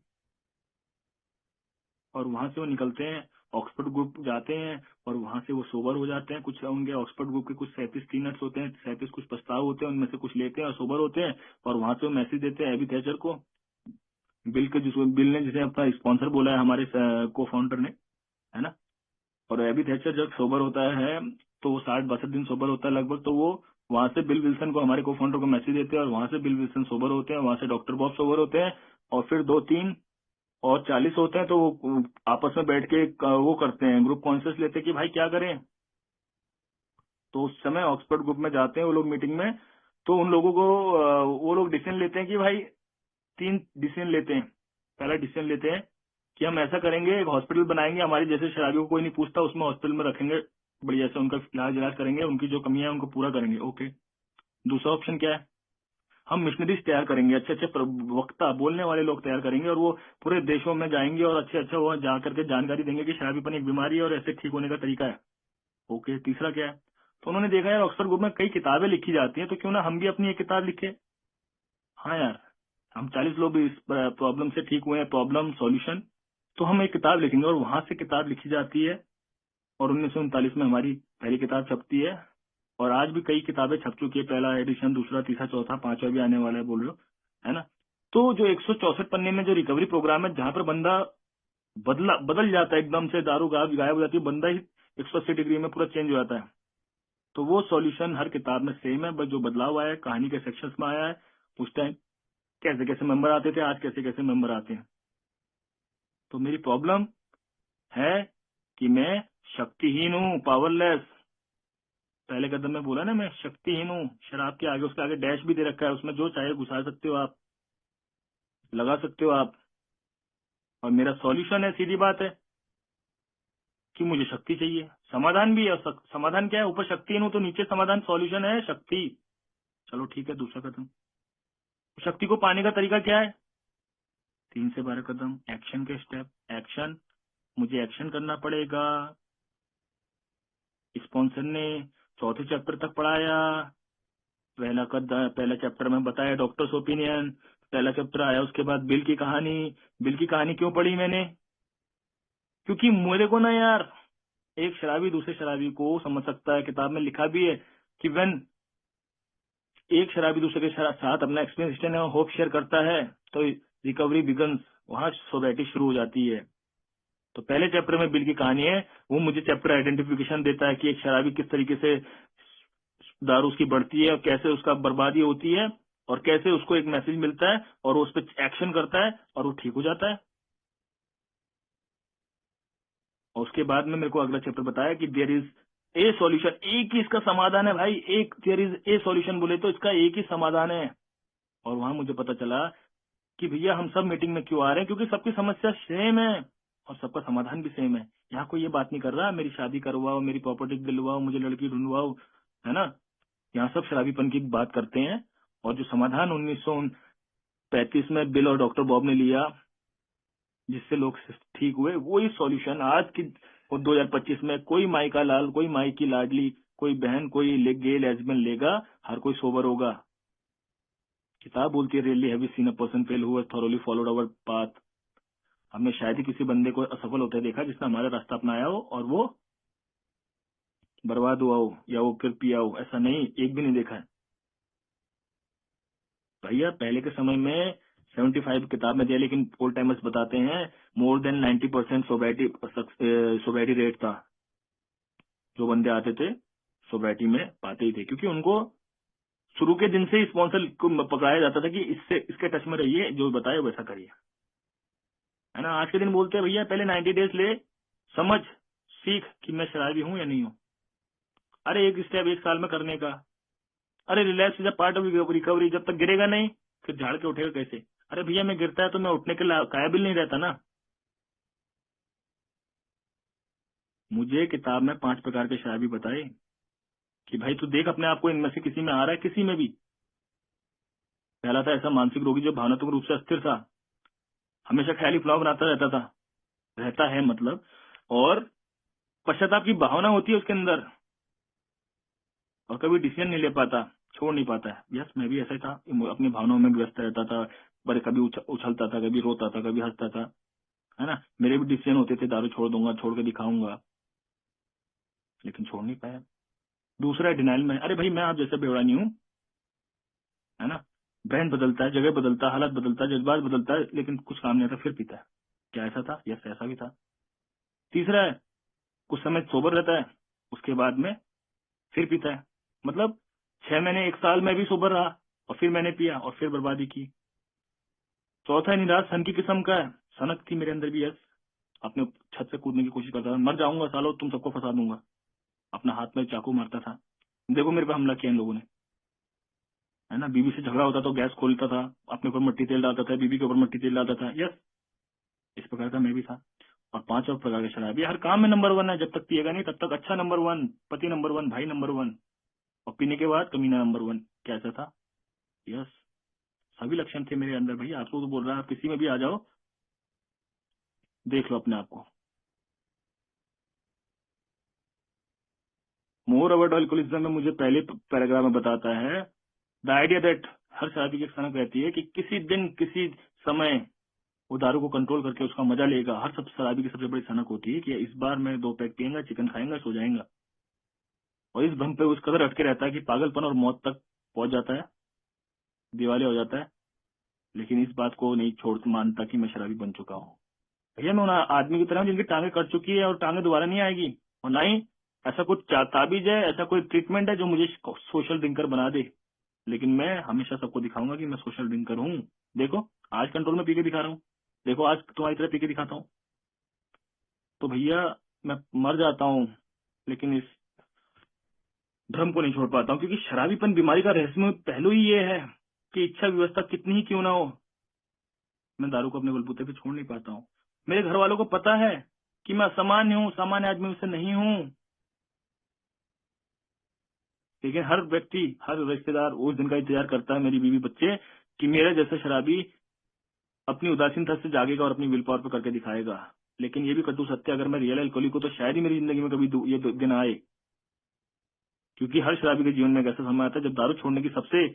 A: और वहां से वो निकलते हैं, ऑक्सफोर्ड ग्रुप जाते हैं, और वहां से वो सोबर हो जाते हैं। कुछ होंगे ऑक्सफोर्ड ग्रुप के कुछ 37 टीनट्स होते हैं, 37 कुछ प्रस्ताव होते हैं, उनमें से कुछ लेते हैं और सोबर होते हैं। और वहां से वो मैसेज देते हैं एबी थैचर को, बिल ने जिसे अपना स्पॉन्सर बोला है हमारे को फाउंडर ने, है ना। और एबी थैचर जब सोबर होता है तो वो 60-62 दिन सोबर होता है लगभग, तो वो वहां से बिल विल्सन को, हमारे को फाउंडर को मैसेज देते हैं, और वहां से बिल विल्सन सोबर होते हैं, वहां से डॉक्टर बॉब सोबर होते हैं, और फिर 2-3 और 40 होते हैं, तो वो आपस में बैठ के वो करते हैं, ग्रुप कॉन्शियस लेते हैं कि भाई क्या करें। तो उस समय ऑक्सफोर्ड ग्रुप में जाते हैं वो लोग मीटिंग में, तो उन लोगों को वो लोग डिसीजन लेते हैं कि भाई 3 डिसीजन लेते हैं। पहला डिसीजन लेते हैं कि हम ऐसा करेंगे, एक हॉस्पिटल बनाएंगे, हमारे जैसे शराबियों को कोई नहीं पूछता, उसमें हॉस्पिटल में रखेंगे, बढ़िया से उनका इलाज करेंगे, उनकी जो कमियां है उनको पूरा करेंगे, ओके। दूसरा ऑप्शन क्या है? हम मिशनरीज तैयार करेंगे, अच्छे अच्छे वक्ता बोलने वाले लोग तैयार करेंगे, और वो पूरे देशों में जाएंगे और अच्छे अच्छे वो जा करके जानकारी देंगे कि शराबीपन एक बीमारी है और ऐसे ठीक होने का तरीका है, ओके। तीसरा क्या है? तो उन्होंने देखा यार ऑक्सफोर्ड ग्रुप में कई किताबें लिखी जाती हैं, तो क्यों ना हम भी अपनी एक किताब लिखे। हाँ यार, हम 40 लोग इस प्रॉब्लम से ठीक हुए हैं, प्रॉब्लम सॉल्यूशन, तो हम एक किताब लिखेंगे। और वहां से किताब लिखी जाती है, और 1939 में हमारी पहली किताब छपती है। और आज भी कई किताबें छप चुकी है, पहला एडिशन, दूसरा, तीसरा, चौथा, पांचवा भी आने वाला है, बोल रहे हो, है ना। तो जो 164 पन्ने में जो रिकवरी प्रोग्राम है, जहाँ पर बंदा बदल जाता है, एकदम से दारू गायब हो जाती है, बंदा ही 180 डिग्री में पूरा चेंज हो जाता है। तो वो सॉल्यूशन हर किताब में सेम है, बस जो बदलाव आया है कहानी के सेक्शंस में आया है। उस टाइम कैसे कैसे मेंबर आते थे, आज कैसे कैसे मेंबर आते हैं। तो मेरी प्रॉब्लम है कि मैं शक्तिहीन हूँ, पावरलेस। पहले कदम में बोला ना मैं शक्तिहीन हूँ। शराब के आगे, उसके आगे डैश भी दे रखा है, उसमें जो चाहे घुसा सकते हो आप, लगा सकते हो आप। और मेरा सॉल्यूशन है, सीधी बात है कि मुझे शक्ति चाहिए, समाधान भी है। और समाधान क्या है? ऊपर शक्तिहीन हूँ तो नीचे समाधान, सॉल्यूशन है शक्ति। चलो ठीक है, दूसरा कदम। शक्ति को पाने का तरीका क्या है? 3 से 12 कदम, एक्शन के स्टेप। एक्शन, मुझे एक्शन करना पड़ेगा। स्पॉन्सर ने चौथे चैप्टर तक पढ़ाया। पहला चैप्टर में बताया डॉक्टर्स ओपिनियन, पहला चैप्टर आया। उसके बाद बिल की कहानी। बिल की कहानी क्यों पढ़ी मैंने? क्योंकि मेरे को ना यार, एक शराबी दूसरे शराबी को समझ सकता है, किताब में लिखा भी है कि व्हेन एक शराबी दूसरे के साथ अपना एक्सपीरियंस और होप शेयर करता है तो रिकवरी बिगन्स, वहां सोसाइटी शुरू हो जाती है। तो पहले चैप्टर में बिल की कहानी है, वो मुझे चैप्टर आइडेंटिफिकेशन देता है कि एक शराबी किस तरीके से दारू उसकी बढ़ती है और कैसे उसका बर्बादी होती है और कैसे उसको एक मैसेज मिलता है और वो उस पर एक्शन करता है और वो ठीक हो जाता है। और उसके बाद में मेरे को अगला चैप्टर बताया कि देयर इज ए सॉल्यूशन, एक ही इसका समाधान है भाई। एक देयर इज ए सॉल्यूशन बोले तो इसका एक ही समाधान है। और वहां मुझे पता चला कि भैया हम सब मीटिंग में क्यों आ रहे हैं, क्योंकि सबकी समस्या सेम है और सबका समाधान भी सेम है। यहाँ कोई ये बात नहीं कर रहा मेरी शादी करवाओ, मेरी प्रॉपर्टी दिलवाओ, मुझे लड़की ढूंढवाओ, है ना। यहाँ सब शराबीपन की बात करते हैं। और जो समाधान 1935 में बिल और डॉक्टर बॉब ने लिया, जिससे लोग ठीक हुए, वही सॉल्यूशन आज की और 2025 में कोई माई का लाल, कोई माई की लाडली, कोई बहन, कोई गे लेस्बियन लेगा, हर कोई सोबर होगा। किताब बोलती है really have you seen a person fail who has thoroughly followed our path. हमने शायद ही किसी बंदे को असफल होते देखा जिसने हमारा रास्ता अपनाया हो और वो बर्बाद हुआ हो या वो फिर पिया हो। ऐसा नहीं, एक भी नहीं देखा है भैया। पहले के समय में 75 किताब में दिया, लेकिन ओल्ड टाइमर्स बताते हैं मोर देन 90% सोब्राइटी रेट था। जो बंदे आते थे सोब्राइटी में पाते ही थे, क्योंकि उनको शुरू के दिन से स्पॉन्सर को पकड़ाया जाता था कि इससे इसके टच में रहिए, जो बताए वैसा करिए, है ना। आज के दिन बोलते हैं भैया पहले 90 डेज ले, समझ सीख कि मैं शराबी हूँ या नहीं हूँ। अरे एक स्टेप 1 साल में करने का। अरे relax is a part of recovery. जब तक गिरेगा नहीं फिर झाड़ के उठेगा कैसे? अरे भैया मैं गिरता है तो मैं उठने के काबिल नहीं रहता ना। मुझे किताब में 5 प्रकार के शराबी बताए कि भाई तू देख अपने आप को इनमें से किसी में आ रहा है, किसी में भी। पहला था ऐसा मानसिक रोगी जो भावनात्मक रूप से अस्थिर था, हमेशा ख्याली फ्लॉ बनाता रहता था, रहता है मतलब, और पश्चाताप की भावना होती है उसके अंदर और कभी डिसीजन नहीं ले पाता, छोड़ नहीं पाता है। यस, मैं भी ऐसा ही था, अपनी भावनाओं में व्यस्त रहता था, पर कभी उछलता था, कभी रोता था, कभी हंसता था, है ना। मेरे भी डिसीजन होते थे, दारू छोड़ दूंगा, छोड़ के दिखाऊंगा, लेकिन छोड़ नहीं पाया। दूसरा है डिनाइल में, अरे भाई मैं आप जैसा बेवड़ा नहीं हूँ, है ना। ब्रेन बदलता है, जगह बदलता है, हालत बदलता है, जज्बात बदलता है, लेकिन कुछ काम नहीं आता, फिर पीता है। क्या ऐसा था? यस, ऐसा भी था। तीसरा है कुछ समय सोबर रहता है, उसके बाद में फिर पीता है। मतलब 6 महीने 1 साल में भी सोबर रहा और फिर मैंने पिया और फिर बर्बादी की। चौथा है निराश, सन की किस्म का है, सनक थी मेरे अंदर भी। यस, अपने छत से कूदने की कोशिश करता था, मर जाऊंगा सालों, तुम सबको फंसा दूंगा। अपना हाथ में चाकू मारता था, देखो मेरे पे हमला किया इन लोगों ने, है ना। बीवी से झगड़ा होता तो गैस खोलता था, अपने ऊपर मिट्टी तेल डालता था, बीवी के ऊपर मिट्टी तेल डालता था। यस, इस प्रकार का मैं भी था। और 5 और प्रकार के शराबी हर काम में नंबर 1 है, जब तक पिएगा नहीं तब तक अच्छा नंबर 1, पति नंबर 1, भाई नंबर 1, और पीने के बाद कमीना नंबर 1। कैसा था? यस, सभी लक्षण थे मेरे अंदर भैया। आपको तो बोल रहा है, आप किसी में भी आ जाओ, देख लो अपने आप को। मोर अबाउट अल्कोहलिज्म में मुझे पहले पैराग्राफ में बताता है द आइडिया दैट, हर शराबी की एक सनक रहती है कि किसी दिन किसी समय वो दारू को कंट्रोल करके उसका मजा लेगा। हर सब शराबी की सबसे बड़ी सनक होती है कि इस बार मैं 2 पैक पियेगा, चिकन खाएंगा, सो जाएगा। और इस भ्रम पे उस कदर अटके रहता है कि पागलपन और मौत तक पहुंच जाता है, दिवालिया हो जाता है, लेकिन इस बात को नहीं छोड़ मानता कि मैं शराबी बन चुका हूँ। भैया मैं उन आदमी की तरह हूं जिनकी टांगे कट चुकी है और टांगे दोबारा नहीं आएगी। और ना ही ऐसा कुछ ताबीज है, ऐसा कोई ट्रीटमेंट है जो मुझे सोशल ड्रिंकर बना दे। लेकिन मैं हमेशा सबको दिखाऊंगा कि मैं सोशल ड्रिंकर हूँ। देखो आज कंट्रोल में पी के दिखा रहा हूँ, देखो आज तुम्हारी तरह पी के दिखाता हूँ। तो भैया मैं मर जाता हूँ लेकिन इस भ्रम को नहीं छोड़ पाता हूँ, क्योंकि शराबीपन बीमारी का रहस्यमय पहलू ही ये है कि इच्छा व्यवस्था कितनी ही क्यों ना हो, मैं दारू को अपने बलबूते पे छोड़ नहीं पाता हूँ। मेरे घर वालों को पता है कि मैं असामान्य हूँ, सामान्य आदमी से नहीं हूँ। लेकिन हर व्यक्ति, हर रिश्तेदार उस दिन का इंतजार करता है, मेरी बीवी बच्चे, कि मेरे जैसा शराबी अपनी उदासीनता से जागेगा और अपनी विल पावर पे करके दिखाएगा। लेकिन ये भी कटु सत्य, अगर मैं रियल अल्कोहलिक हूँ तो शायद ही मेरी जिंदगी में कभी ये दिन आए, क्योंकि हर शराबी के जीवन में एक ऐसा समय आता है जब दारू छोड़ने की सबसे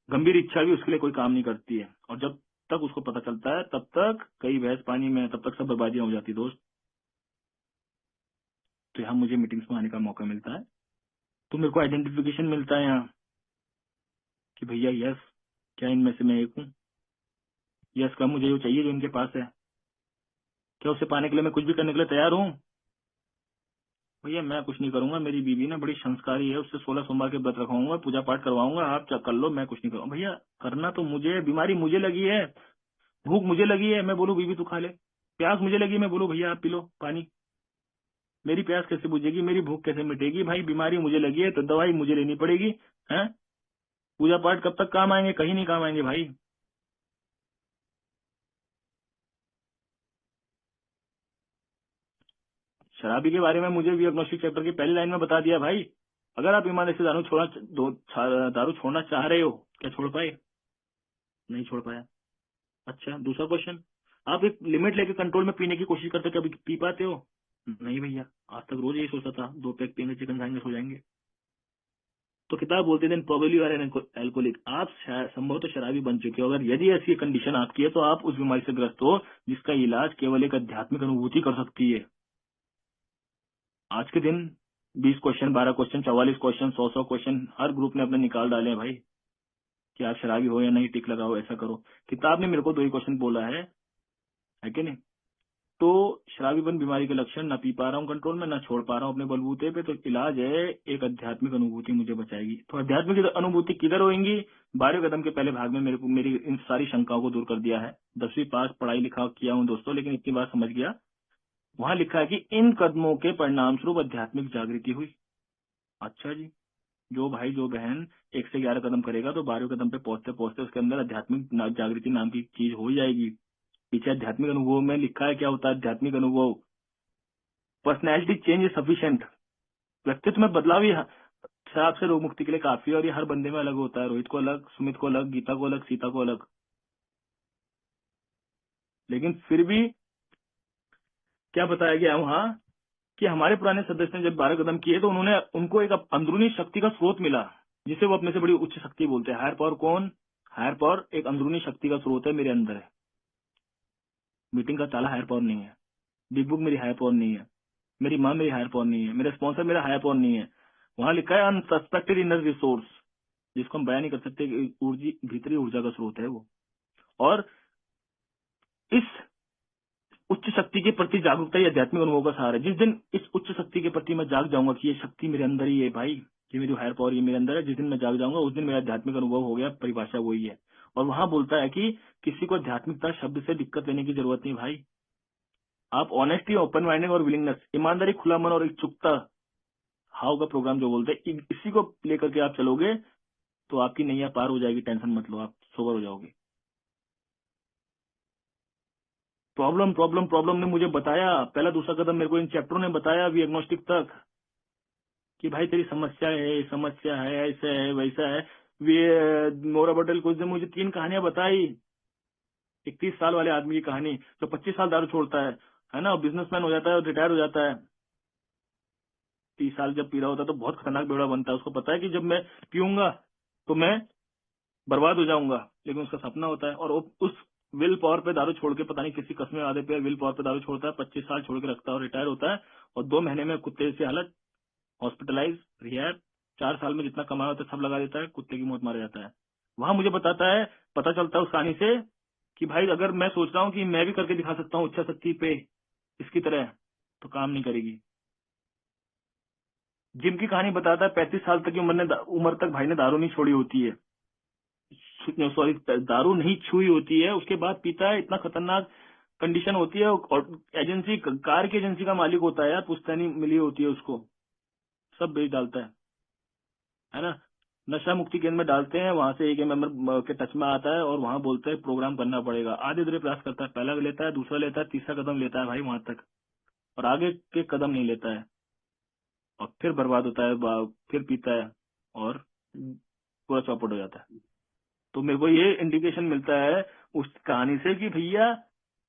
A: गंभीर इच्छा भी उसके लिए कोई काम नहीं करती है, और जब तक उसको पता चलता है तब तक कई भैंस पानी में, तब तक सब बर्बादियां हो जाती दोस्त। तो यहाँ मुझे मीटिंग्स में आने का मौका मिलता है, तो मेरे को आइडेंटिफिकेशन मिलता है यहाँ कि भैया यस, क्या इनमें से मैं एक हूँ? यस का मुझे जो चाहिए जो इनके पास है, क्या उसे पाने के लिए मैं कुछ भी करने के लिए तैयार हूँ? भैया मैं कुछ नहीं करूंगा, मेरी बीवी ना बड़ी संस्कारी है, उससे 16 सोमवार के व्रत रखवाऊंगा, पूजा पाठ करवाऊंगा, आप कर लो, मैं कुछ नहीं करूंगा। भैया करना तो मुझे, बीमारी मुझे लगी है, भूख मुझे लगी है, मैं बोलूँ बीवी तू खा ले, प्यास मुझे लगी, मैं बोलूँ भैया आप पी लो पानी, मेरी प्यास कैसे बुझेगी, मेरी भूख कैसे मिटेगी? भाई बीमारी मुझे लगी है तो दवाई मुझे लेनी पड़ेगी। है पूजा पाठ कब तक काम आएंगे? कहीं नहीं काम आएंगे भाई। शराबी के बारे में मुझे भी एग्नोस्टिक चैप्टर की पहली लाइन में बता दिया भाई, अगर आप ईमानदारी से दारू छोड़ना चाह रहे हो, क्या छोड़ पाए? नहीं छोड़ पाया। अच्छा दूसरा क्वेश्चन, आप एक लिमिट लेके कंट्रोल में पीने की कोशिश करते, कभी पी पाते हो? नहीं भैया, आज तक रोज यही सोचता था 2 पैक पियेंगे, चिकन खाएंगे, सो जाएंगे। तो किताब बोलते दिन प्रोबेबली आर एन एल्कोहलिक, आप संभवतः शराबी बन चुके हो। अगर यदि ऐसी कंडीशन आपकी है तो आप उस बीमारी से ग्रस्त हो जिसका इलाज केवल एक आध्यात्मिक अनुभूति कर सकती है। आज के दिन 20 क्वेश्चन, 12 क्वेश्चन, 44 क्वेश्चन, 100 क्वेश्चन हर ग्रुप ने अपने निकाल डाले हैं भाई, कि आप शराबी हो या नहीं, टिक लगाओ, ऐसा करो। किताब ने मेरे को 2 ही क्वेश्चन बोला है कि नहीं? तो शराबीपन बीमारी के लक्षण, ना पी पा रहा हूँ कंट्रोल में, ना छोड़ पा रहा हूँ अपने बलबूते पे, तो इलाज है एक आध्यात्मिक अनुभूति मुझे बचाएगी। तो आध्यात्मिक अनुभूति किधर होगी? 12वें कदम के पहले भाग में मेरी इन सारी शंकाओं को दूर कर दिया है। 10वीं पास पढ़ाई लिखा किया हूँ दोस्तों, लेकिन इतनी बात समझ गया, वहाँ लिखा है कि इन कदमों के परिणाम स्वरूप आध्यात्मिक जागृति हुई। अच्छा जी, जो भाई जो बहन 1 से 11 कदम करेगा तो 12वें कदम पे पहुंचते पहुंचते उसके अंदर आध्यात्मिक जागृति नाम की चीज हो जाएगी। पीछे आध्यात्मिक अनुभव में लिखा है, क्या होता है आध्यात्मिक अनुभव? पर्सनैलिटी चेंज इज सफिशिएंट, व्यक्तित्व में बदलाव ही शराब से रोग मुक्ति के लिए काफी है, और ये हर बंदे में अलग होता है। रोहित को अलग, सुमित को अलग, गीता को अलग, सीता को अलग। लेकिन फिर भी क्या बताया गया वहाँ कि हमारे पुराने सदस्य ने जब 12 कदम किए तो उनको एक अंदरूनी शक्ति का स्रोत मिला, जिसे वो अपने से बड़ी उच्च शक्ति बोलते हैं। हायर पावर कौन? हायर पावर एक अंदरूनी शक्ति का स्रोत है, मेरे अंदर है। मीटिंग का ताला हायर पावर नहीं है, बिग बुक मेरी हायर पावर नहीं है, मेरी माँ मेरी हायर पावर नहीं है, मेरा स्पॉन्सर मेरा हायर पावर नहीं है। वहाँ लिखा है अनसस्पेक्टेड इनर रिसोर्स, जिसको हम बयान नहीं कर सकते, भीतरी ऊर्जा का स्रोत है वो। और इस उच्च शक्ति के प्रति जागरूकता ही आध्यात्मिक अनुभव का सहारा है। जिस दिन इस उच्च शक्ति के प्रति मैं जाग जाऊंगा कि ये शक्ति मेरे अंदर ही है भाई, ये मेरी हायर पावर ये मेरे अंदर है, जिस दिन मैं जाग जाऊंगा उस दिन मेरा आध्यात्मिक अनुभव हो गया। परिभाषा वही है। और वहां बोलता है कि किसी को आध्यात्मिकता शब्द से दिक्कत लेने की जरूरत नहीं भाई। आप ऑनेस्टी, ओपन माइंडेड और विलिंगनेस, ईमानदारी, खुला मन और इच्छुकता, हाउ का प्रोग्राम जो बोलते हैं, इसी को लेकर के आप चलोगे तो आपकी नैया पार हो जाएगी। टेंशन मत लो, आप सोबर हो जाओगे। प्रॉब्लम प्रॉब्लम प्रॉब्लम ने मुझे बताया, पहला दूसरा कदम मेरे को इन चैप्टरों ने बताया, वी एग्नोस्टिक तक, कि भाई तेरी समस्या है, ऐसा है वैसा है। वे मोरा बटल कुछ ने मुझे 3 कहानियां बताई। 31 साल वाले आदमी की कहानी, जो 25 साल दारू छोड़ता है ना, बिजनेसमैन हो जाता है और रिटायर हो जाता है। 30 साल जब पी रहा होता है तो बहुत खतरनाक बेवड़ा बनता है। उसको पता है कि जब मैं पीऊंगा तो मैं बर्बाद हो जाऊंगा, लेकिन उसका सपना होता है। और वो उस विल पावर पे दारू छोड़ के, पता नहीं किसी कसमे आदे पे विल पावर पे दारू छोड़ता है, 25 साल छोड़ के रखता है और रिटायर होता है। और 2 महीने में कुत्ते से हालत, हॉस्पिटलाइज, रिहैब, 4 साल में जितना कमाया होता है सब लगा देता है, कुत्ते की मौत मारा जाता है। वहां मुझे बताता है, पता चलता है उस कहानी से कि भाई अगर मैं सोच रहा हूँ कि मैं भी करके दिखा सकता हूँ इच्छा शक्ति पे इसकी तरह, तो काम नहीं करेगी। जिम की कहानी बताता है, 35 साल तक की उम्र तक भाई ने दारू नहीं छोड़ी होती है, सॉरी दारू नहीं छुई होती है, उसके बाद पीता है। इतना खतरनाक कंडीशन होती है, और एजेंसी, कार की एजेंसी का मालिक होता है यार, पुश्तैनी मिली होती है उसको, सब बेच डालता है ना। नशा मुक्ति केंद्र में डालते हैं, वहां से एक मेंबर के टच में आता है और वहां बोलते हैं प्रोग्राम करना पड़ेगा, आधे अधूरे प्रयास करता है, पहला लेता है, दूसरा लेता है, तीसरा कदम लेता है भाई वहां तक, और आगे के कदम नहीं लेता है, और फिर बर्बाद होता है, फिर पीता है और पूरा चौपट हो जाता है। तो मेरे को ये इंडिकेशन मिलता है उस कहानी से कि भैया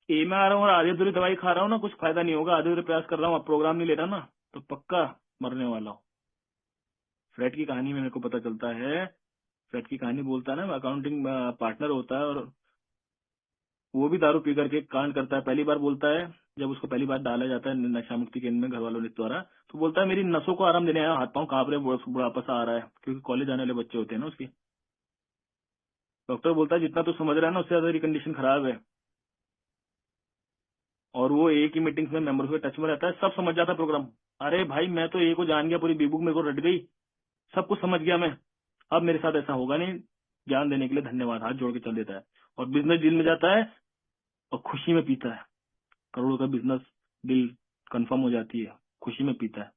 A: ए में आ रहा हूँ और आधे अधूरी दवाई खा रहा हूँ ना, कुछ फायदा नहीं होगा, आधे अधूरे प्रयास कर रहा हूँ, अब प्रोग्राम नहीं ले रहा ना, तो पक्का मरने वाला हूँ। फ्रेड की कहानी में मेरे को पता चलता है, फ्रेड की कहानी बोलता है ना, अकाउंटिंग पार्टनर होता है और वो भी दारू पी करके कांड करता है। पहली बार बोलता है, जब उसको पहली बार डाला जाता है नशा मुक्ति केंद्र में घर वालों ने द्वारा, तो बोलता है मेरी नसों को आराम देने आया, हाथ पांव कांप रहे, बुढ़ापा सा आ रहा है, क्योंकि कॉलेज आने वाले बच्चे होते हैं ना उसकी। डॉक्टर बोलता है जितना तू समझ रहा है ना, उससे ज्यादा तेरी कंडीशन खराब है। और वो एक ही मीटिंग्स में मेंबर्स के टच में रहता है, सब समझ जाता है प्रोग्राम। अरे भाई मैं तो ए को जान गया, पूरी बी बुक मेरे को रट गई, सब कुछ समझ गया मैं, अब मेरे साथ ऐसा होगा नहीं, ज्ञान देने के लिए धन्यवाद, हाथ जोड़ के चल देता है। और बिजनेस डील में जाता है और खुशी में पीता है, करोड़ों का बिजनेस डील कंफर्म हो जाती है, खुशी में पीता है।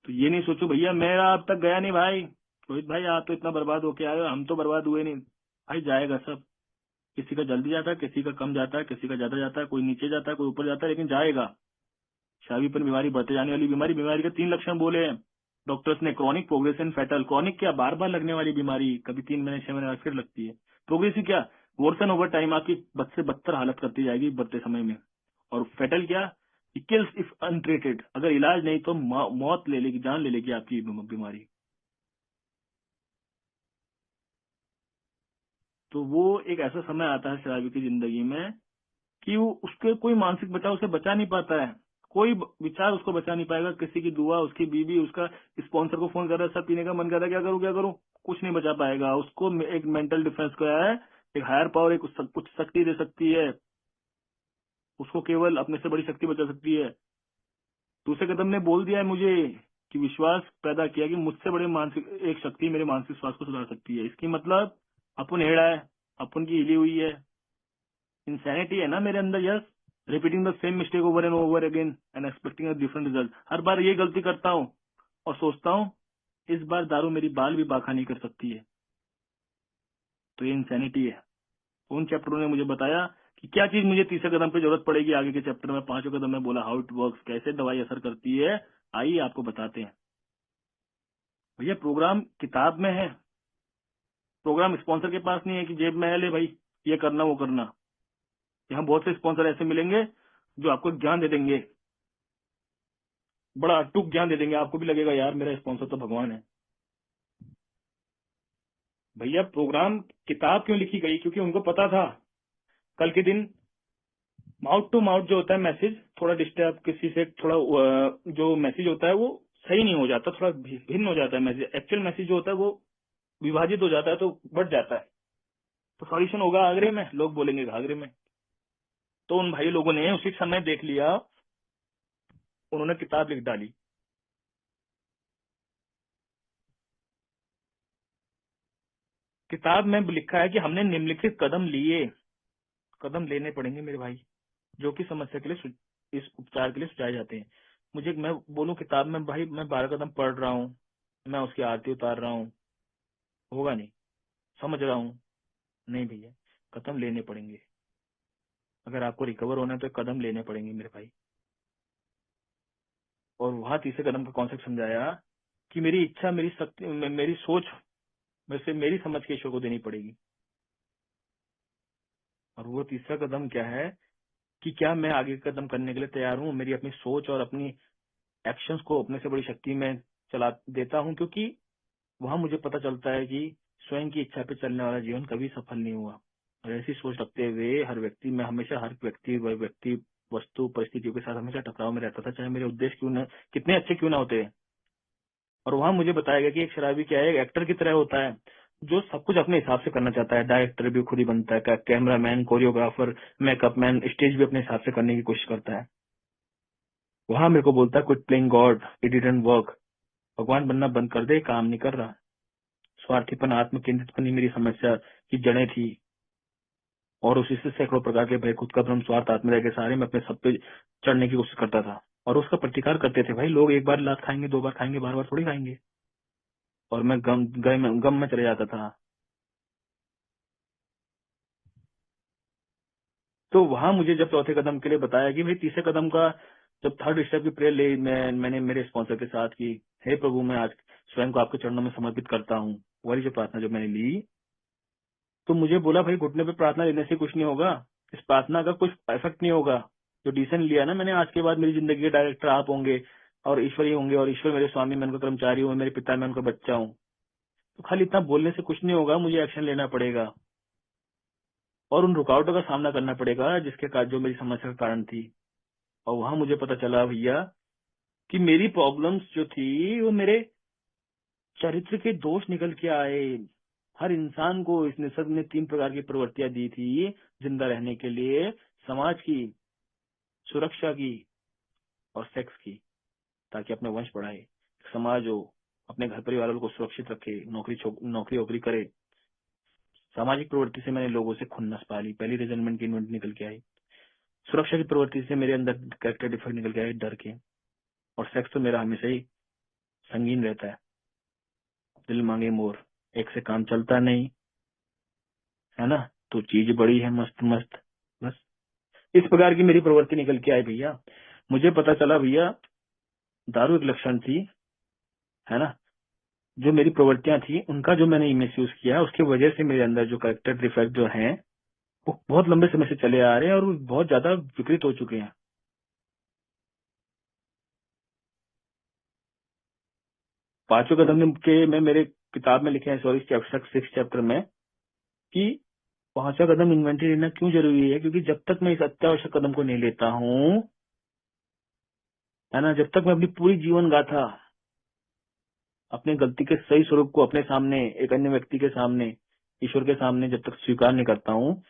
A: तो ये नहीं सोचो भैया मेरा अब तक गया नहीं भाई, रोहित भाई आप तो इतना बर्बाद होके आए हो, हम तो बर्बाद हुए नहीं भाई, जाएगा सब। किसी का जल्दी जाता है, किसी का कम जाता है, किसी का ज्यादा जाता है, कोई नीचे जाता है, कोई ऊपर जाता है, लेकिन जाएगा। शादी पर बीमारी, बढ़ते जाने वाली बीमारी, बीमारी के 3 लक्षण बोले हैं डॉक्टर्स ने, क्रॉनिक, प्रोग्रेसिव, फैटल। क्रॉनिक क्या, बार बार लगने वाली बीमारी, कभी 3 महीने 6 महीने बाद फिर लगती है। प्रोग्रेसिव क्या, वर्सन ओवर टाइम, आपकी बद से बदतर हालत करती जाएगी बढ़ते समय में। और फैटल क्या, किल्स इफ अनट्रीटेड, अगर इलाज नहीं तो मौत ले लेगी, जान ले लेगी आपकी बीमारी। तो वो एक ऐसा समय आता है शराबी की जिंदगी में कि वो, उसके कोई मानसिक बचाव उसे बचा नहीं पाता है, कोई विचार उसको बचा नहीं पाएगा, किसी की दुआ, उसकी बीवी, उसका स्पॉन्सर को फोन कर रहा है, सब पीने का मन कर रहा है, क्या करूं क्या करूं, कुछ नहीं बचा पाएगा उसको। एक मेंटल डिफेंस का है, एक हायर पावर, एक कुछ शक्ति दे सकती है उसको, केवल अपने से बड़ी शक्ति बचा सकती है। दूसरे कदम ने बोल दिया है मुझे कि विश्वास पैदा किया कि मुझसे बड़े मानसिक एक शक्ति मेरे मानसिक स्वास्थ्य को सुधार सकती है। इसकी मतलब अपन हेड़ा है, अपन की हिली हुई है, इंसैनिटी है ना मेरे अंदर। Yes, repeating the same mistake over and over again and expecting a different result. हर बार ये गलती करता हूँ और सोचता हूँ इस बार दारू मेरी बाल भी बांका नहीं कर सकती है, तो ये इंसैनिटी है। उन चैप्टरों ने मुझे बताया कि क्या चीज मुझे तीसरे कदम पे जरूरत पड़ेगी, आगे के चैप्टर में 5वें कदम में बोला हाउ इट वर्क्स, कैसे दवाई असर करती है। आइए आपको बताते हैं। भैया प्रोग्राम किताब में है, प्रोग्राम स्पॉन्सर के पास नहीं है कि जेब में है, ले भाई ये करना वो करना। यहाँ बहुत से स्पॉन्सर ऐसे मिलेंगे जो आपको ज्ञान दे देंगे, बड़ा अटूट ज्ञान दे देंगे, आपको भी लगेगा यार मेरा स्पॉन्सर तो भगवान है। भैया प्रोग्राम किताब क्यों लिखी गई, क्योंकि उनको पता था कल के दिन माउथ टू माउथ जो होता है मैसेज, थोड़ा डिस्टर्ब, किसी से थोड़ा जो मैसेज होता है वो सही नहीं हो जाता, थोड़ा भिन्न हो जाता है मैसेज, एक्चुअल मैसेज जो होता है वो विभाजित हो जाता है, तो बढ़ जाता है। तो सॉल्यूशन होगा आगरे में, लोग बोलेंगे घाघरे में। तो उन भाई लोगों ने उसी समय देख लिया, उन्होंने किताब लिख डाली। किताब में लिखा है कि हमने निम्नलिखित कदम लिए, कदम लेने पड़ेंगे मेरे भाई, जो कि समस्या के लिए इस उपचार के लिए सुझाए जाते हैं। मुझे मैं बोलूं किताब में भाई मैं 12 कदम पढ़ रहा हूँ, मैं उसकी आरती उतार रहा हूँ, होगा नहीं, समझ रहा हूँ नहीं भैया, कदम लेने पड़ेंगे। अगर आपको रिकवर होना है तो कदम लेने पड़ेंगे मेरे भाई। और वहां तीसरे कदम का कॉन्सेप्ट समझाया कि मेरी इच्छा, मेरी शक्ति, मेरी सोच वैसे मेरी समझ के ईश्वर को देनी पड़ेगी। और वो तीसरा कदम क्या है कि क्या मैं आगे कदम करने के लिए तैयार हूँ, मेरी अपनी सोच और अपनी एक्शंस को अपने से बड़ी शक्ति में चला देता हूँ, क्योंकि वहां मुझे पता चलता है कि स्वयं की इच्छा पे चलने वाला जीवन कभी सफल नहीं हुआ। और ऐसी सोच रखते हुए हर व्यक्ति में हमेशा, हर व्यक्ति वस्तु परिस्थितियों के साथ हमेशा टकराव में रहता था, चाहे मेरे उद्देश्य क्यों न कितने अच्छे क्यों ना होते हैं। और वहां मुझे बताया गया कि एक शराबी क्या है, एक एक्टर की तरह होता है जो सब कुछ अपने हिसाब से करना चाहता है, डायरेक्टर भी खुद ही बनता है, cameraman, choreographer, makeup man, stage भी अपने हिसाब से करने की कोशिश करता है। वहां मेरे को बोलता है quit playing God, it didn't work. भगवान बनना बंद कर दे, काम नहीं कर रहा। स्वार्थीपन, आत्म केंद्रितपन ही मेरी समस्या की जड़ें थी, और उसी से सैकड़ों प्रकार के भय, खुद का भ्रम, स्वार्थ, आत्मदया के सहारे मैं अपने सब पे चढ़ने की कोशिश करता था, और उसका प्रतिकार करते थे। भाई लोग एक बार लात खाएंगे, दो बार खाएंगे, बार बार थोड़ी खाएंगे। और मैं गम में चले जाता था। तो वहां मुझे जब चौथे कदम के लिए बताया कि भाई तीसरे कदम का, जब थर्ड स्टेप की प्रेयर ले मैंने मेरे स्पॉन्सर के साथ की, हे प्रभु मैं आज स्वयं को आपके चरणों में समर्पित करता हूँ, वाली जो प्रार्थना जो मैंने ली, तो मुझे बोला भाई घुटने पे प्रार्थना लेने से कुछ नहीं होगा, इस प्रार्थना का कुछ इफेक्ट नहीं होगा। जो डिसीजन लिया ना मैंने, आज के बाद मेरी जिंदगी के डायरेक्टर आप होंगे, और ईश्वर ही होंगे, और ईश्वर मेरे स्वामी, मैं उनका कर्मचारी हूँ, मेरे पिता मैं उनका बच्चा हूँ। तो खाली इतना बोलने से कुछ नहीं होगा, मुझे एक्शन लेना पड़ेगा, और उन रुकावटों का सामना करना पड़ेगा जो मेरी समस्या का कारण थी। और वहां मुझे पता चला भैया कि मेरी प्रॉब्लम्स जो थी वो मेरे चरित्र के दोष निकल के आए। हर इंसान को इस निसर्ग ने 3 प्रकार की प्रवृत्तियां दी थी जिंदा रहने के लिए, समाज की, सुरक्षा की, और सेक्स की, ताकि अपने वंश बढ़ाए। समाज हो, अपने घर परिवार वालों को सुरक्षित रखे, नौकरी वोकरी करे। सामाजिक प्रवृत्ति से मैंने लोगों से खुन्नस पाली, पहली रिजल्टमेंट की इन्वेंट निकल के आई। सुरक्षा की प्रवृत्ति से मेरे अंदर कैरेक्टर डिफेक्ट निकल के आए, डर के। और सेक्स तो मेरा हमेशा ही संगीन रहता है, दिल मांगे मोर, एक से काम चलता नहीं है ना, तो चीज बड़ी है मस्त मस्त, बस इस प्रकार की मेरी प्रवृत्ति निकल के आई भैया। मुझे पता चला भैया दारू एक लक्षण थी, है ना, जो मेरी प्रवृत्तियां थी उनका जो मैंने मिस यूज किया, उसकी वजह से मेरे अंदर जो कैरेक्टर डिफेक्ट जो हैं वो बहुत लंबे समय से चले आ रहे हैं, और वो बहुत ज्यादा विकृत हो चुके हैं। 5वें कदम के में मेरे किताब में लिखे हैं, सॉरी चैप्टर 6 चैप्टर में, कि 5वां कदम इन्वेंटरी लेना क्यों जरूरी है, क्योंकि जब तक मैं इस अत्यावश्यक कदम को नहीं लेता हूँ, है ना, जब तक मैं अपनी पूरी जीवन गाथा, अपने गलती के सही स्वरूप को अपने सामने, एक अन्य व्यक्ति के सामने, ईश्वर के सामने जब तक स्वीकार नहीं करता हूँ,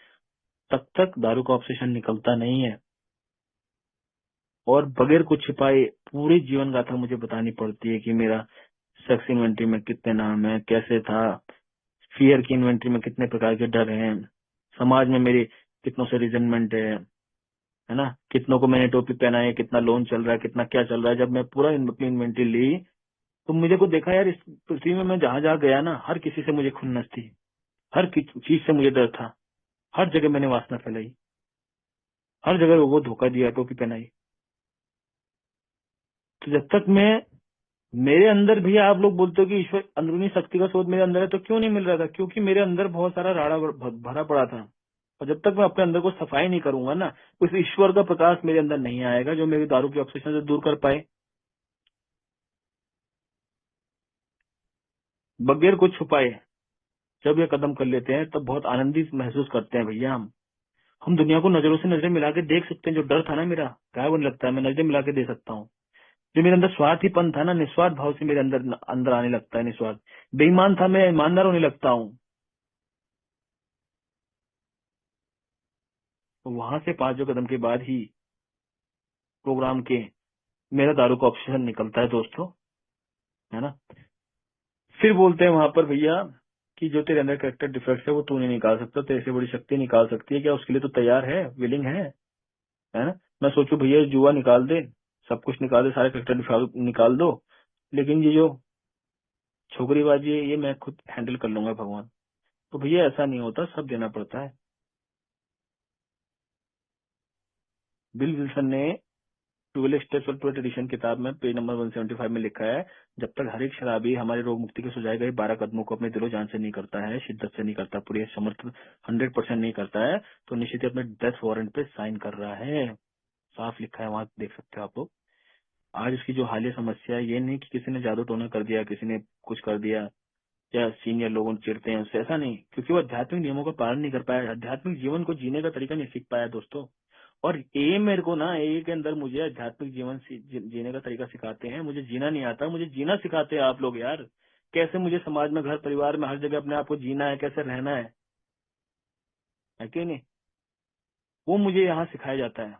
A: तब तक दारू का ऑब्सेशन निकलता नहीं है। और बगैर कुछ छिपाए पूरी जीवन गाथा मुझे बतानी पड़ती है कि मेरा सेक्स इन्वेंटरी में कितने नाम है, कैसे था, फियर की इन्वेंटरी में कितने प्रकार के डर हैं, समाज में मेरी कितनों से रिजेंटमेंट है ना, कितनों को मैंने टोपी पहना है, कितना लोन चल रहा है, कितना क्या चल रहा है। जब मैं पूरा अपनी इन्वेंटरी ली, तो मुझे को देखा यार, इस पृथ्वी में मैं जहां जहां गया ना, हर किसी से मुझे खुन्नस थी, हर चीज से मुझे डर था, हर जगह मैंने वासना फैलाई, हर जगह वो धोखा दिया, टोपी पहनाई। तो जब तक मैं, मेरे अंदर भैया, आप लोग बोलते हो कि ईश्वर अंदरूनी शक्ति का शोध मेरे अंदर है, तो क्यों नहीं मिल रहा था, क्योंकि मेरे अंदर बहुत सारा राड़ा भरा पड़ा था। और जब तक मैं अपने अंदर को सफाई नहीं करूंगा ना, उस ईश्वर का प्रकाश मेरे अंदर नहीं आएगा जो मेरी दारू की ऑब्सेशन से दूर कर पाए। बगैर कुछ छुपाए जब ये कदम कर लेते हैं, तब बहुत आनंदित महसूस करते हैं भैया। हम दुनिया को नजरों से नजरें मिला के देख सकते हैं। जो डर था ना मेरा, गायब होने लगता है, मैं नजरें मिला के दे सकता हूँ। जो मेरे अंदर स्वार्थीपन था ना, निस्वार्थ भाव से मेरे अंदर अंदर आने लगता है, निस्वार्थ। बेईमान था मैं, ईमानदार होने लगता हूँ। तो वहां से 5 कदम के बाद ही प्रोग्राम के मेरा दारू का ऑप्शन निकलता है दोस्तों, है ना। फिर बोलते हैं वहां पर भैया कि जो तेरे अंदर कैरेक्टर डिफेक्ट है वो तू नहीं निकाल सकता, तेरे से बड़ी शक्ति निकाल सकती है, क्या उसके लिए तो तैयार है, विलिंग है ना। मैं सोचू भैया जुआ निकाल दे, सब कुछ निकाल दे, सारे कैरेक्टर निकाल दो, लेकिन ये जो छोकरीबाजी है ये मैं खुद हैंडल कर लूंगा भगवान। तो भैया ऐसा नहीं होता, सब देना पड़ता है। बिल विल्सन ने 12 स्टेप्स ऑफ ट्वेल्थ एडिशन किताब में पेज नंबर 175 में लिखा है, जब तक हर एक शराबी हमारे रोग मुक्ति के सुझाए गए 12 कदमों को अपने दिलो जान से नहीं करता है, शिद्दत से नहीं करता, पूरी समर्थ 100% नहीं करता है, तो निश्चित ही अपने डेथ वारंट पे साइन कर रहा है। साफ लिखा है, वहां देख सकते हो आप लोग। आज इसकी जो हालिया समस्या है, ये नहीं कि किसी ने जादू टोना कर दिया, किसी ने कुछ कर दिया, या सीनियर लोगों चिढ़ते हैं उससे, ऐसा नहीं, क्योंकि वो आध्यात्मिक नियमों का पालन नहीं कर पाया, आध्यात्मिक जीवन को जीने का तरीका नहीं सीख पाया दोस्तों। और ये मेरे को ना, ए के अंदर मुझे आध्यात्मिक जीवन जीने का तरीका सिखाते हैं। मुझे जीना नहीं आता, मुझे जीना सिखाते हैं आप लोग यार। कैसे मुझे समाज में, घर परिवार में, हर जगह अपने आप को जीना है, कैसे रहना है कि नहीं, वो मुझे यहाँ सिखाया जाता है।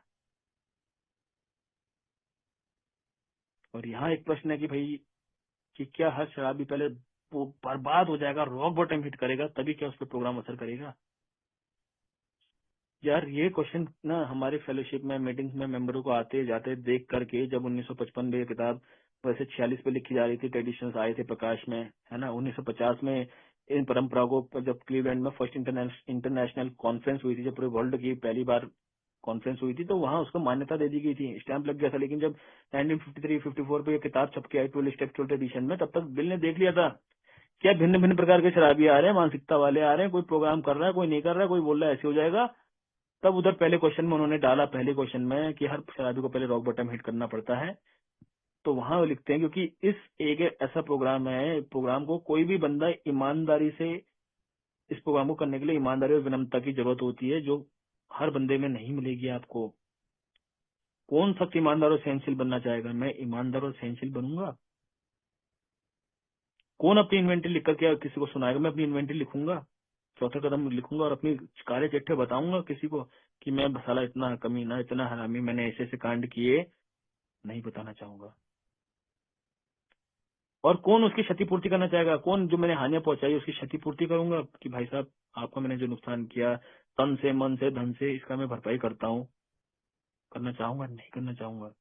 A: और यहाँ एक प्रश्न है कि भाई कि क्या हर शराबी पहले वो बर्बाद हो जाएगा, रॉक बॉटम हिट करेगा, तभी क्या उस पर प्रोग्राम असर करेगा? यार ये क्वेश्चन ना हमारे फेलोशिप में मीटिंग्स में मेंबरों को आते जाते देख करके, जब 1955 में ये किताब वैसे 46 पे लिखी जा रही थी, ट्रेडिशंस आए थे प्रकाश में, है ना, 1950 में इन परंपराओं को जब क्लीवलैंड में फर्स्ट इंटरनेशनल कॉन्फ्रेंस हुई थी, जब पूरे वर्ल्ड की पहली बार कॉन्फ्रेंस हुई थी, तो वहां उसको मान्यता दे दी गई थी, स्टैंप लग गया था। लेकिन जब 1953-54 पे ये किताब छप के आई 12 स्टेप ट्रेडिशन में, तब तक बिल ने देख लिया था क्या भिन्न भिन्न प्रकार के शराबी आ रहे हैं, मानसिकता वाले आ रहे हैं, कोई प्रोग्राम कर रहा है, कोई नहीं कर रहा है, कोई बोल रहा है ऐसे हो जाएगा। तब उधर पहले क्वेश्चन में उन्होंने डाला, पहले क्वेश्चन में, कि हर शराबी को पहले रॉक बॉटम हिट करना पड़ता है। तो वहां वो लिखते हैं क्योंकि इस एक ऐसा प्रोग्राम है, प्रोग्राम को कोई भी बंदा ईमानदारी से, इस प्रोग्राम को करने के लिए ईमानदारी और विनम्रता की जरूरत होती है, जो हर बंदे में नहीं मिलेगी आपको। कौन सख्त ईमानदार और सहनशील बनना चाहेगा? मैं ईमानदार और सहनशील बनूंगा। कौन अपनी इन्वेंटरी लिख करके किसी को सुनाएगा? मैं अपनी इन्वेंटरी लिखूंगा, चौथा कदम लिखूंगा और अपनी कार्य चिट्ठे बताऊंगा किसी को कि मैं साला इतना कमीना, इतना हरामी, मैंने ऐसे ऐसे कांड किए? नहीं बताना चाहूंगा। और कौन उसकी क्षतिपूर्ति करना चाहेगा? कौन जो मैंने हानियां पहुंचाई उसकी क्षतिपूर्ति करूंगा कि भाई साहब आपका मैंने जो नुकसान किया तन से, मन से, धन से, इसका मैं भरपाई करता हूँ? करना चाहूंगा? नहीं करना चाहूंगा।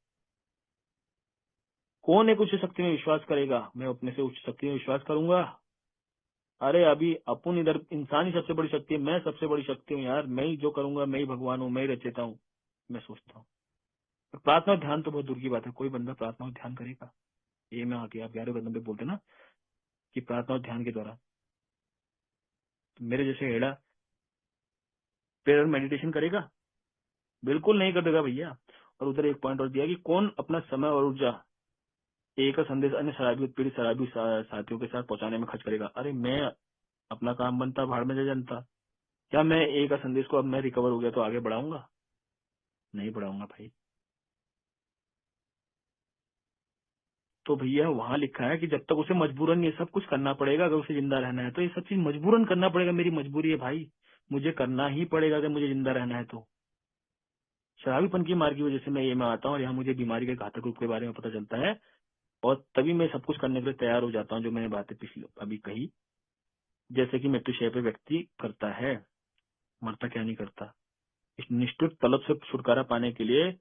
A: कौन एक उच्च शक्ति में विश्वास करेगा? मैं अपने से उच्च शक्ति में विश्वास करूंगा? अरे अभी अपन इधर, इंसान ही सबसे बड़ी शक्ति है, मैं सबसे बड़ी शक्ति हूँ यार, मैं ही जो करूंगा, मैं ही भगवान हूँ, मैं ही रचेता हूँ, मैं सोचता हूँ। प्रार्थना और ध्यान तो बहुत दूर की बात है, कोई बंदा प्रार्थना और ध्यान करेगा? ये मैं आके आप 11वें कदम पे बोलते ना कि प्रार्थना और ध्यान के द्वारा, तो मेरे जैसे हेड़ा प्रेयर मेडिटेशन करेगा? बिल्कुल नहीं करेगा भैया। और उधर एक पॉइंट और दिया कि कौन अपना समय और ऊर्जा एक का संदेश अन्य शराबी, उत्पीड़ित शराबी साथियों के साथ पहुंचाने में खर्च करेगा? अरे मैं अपना काम बनता, भाड़ में जा जनता। क्या मैं एक का संदेश को, अब मैं रिकवर हो गया तो आगे बढ़ाऊंगा? नहीं बढ़ाऊंगा भाई। तो भैया वहां लिखा है कि जब तक उसे मजबूरन ये सब कुछ करना पड़ेगा, अगर उसे जिंदा रहना है तो ये सब चीज मजबूरन करना पड़ेगा, मेरी मजबूरी है भाई, मुझे करना ही पड़ेगा अगर मुझे जिंदा रहना है तो। शराबीपन की मार की वजह से मैं ये में आता हूँ और यहाँ मुझे बीमारी के घातक रूप के बारे में पता चलता है, और तभी मैं सब कुछ करने के लिए तैयार हो जाता हूँ जो मैंने बातें पिछली अभी कही, जैसे कि मृत्युशय पे व्यक्ति करता है, मरता क्या नहीं करता। इस निष्ठुर तलब से छुटकारा पाने के लिए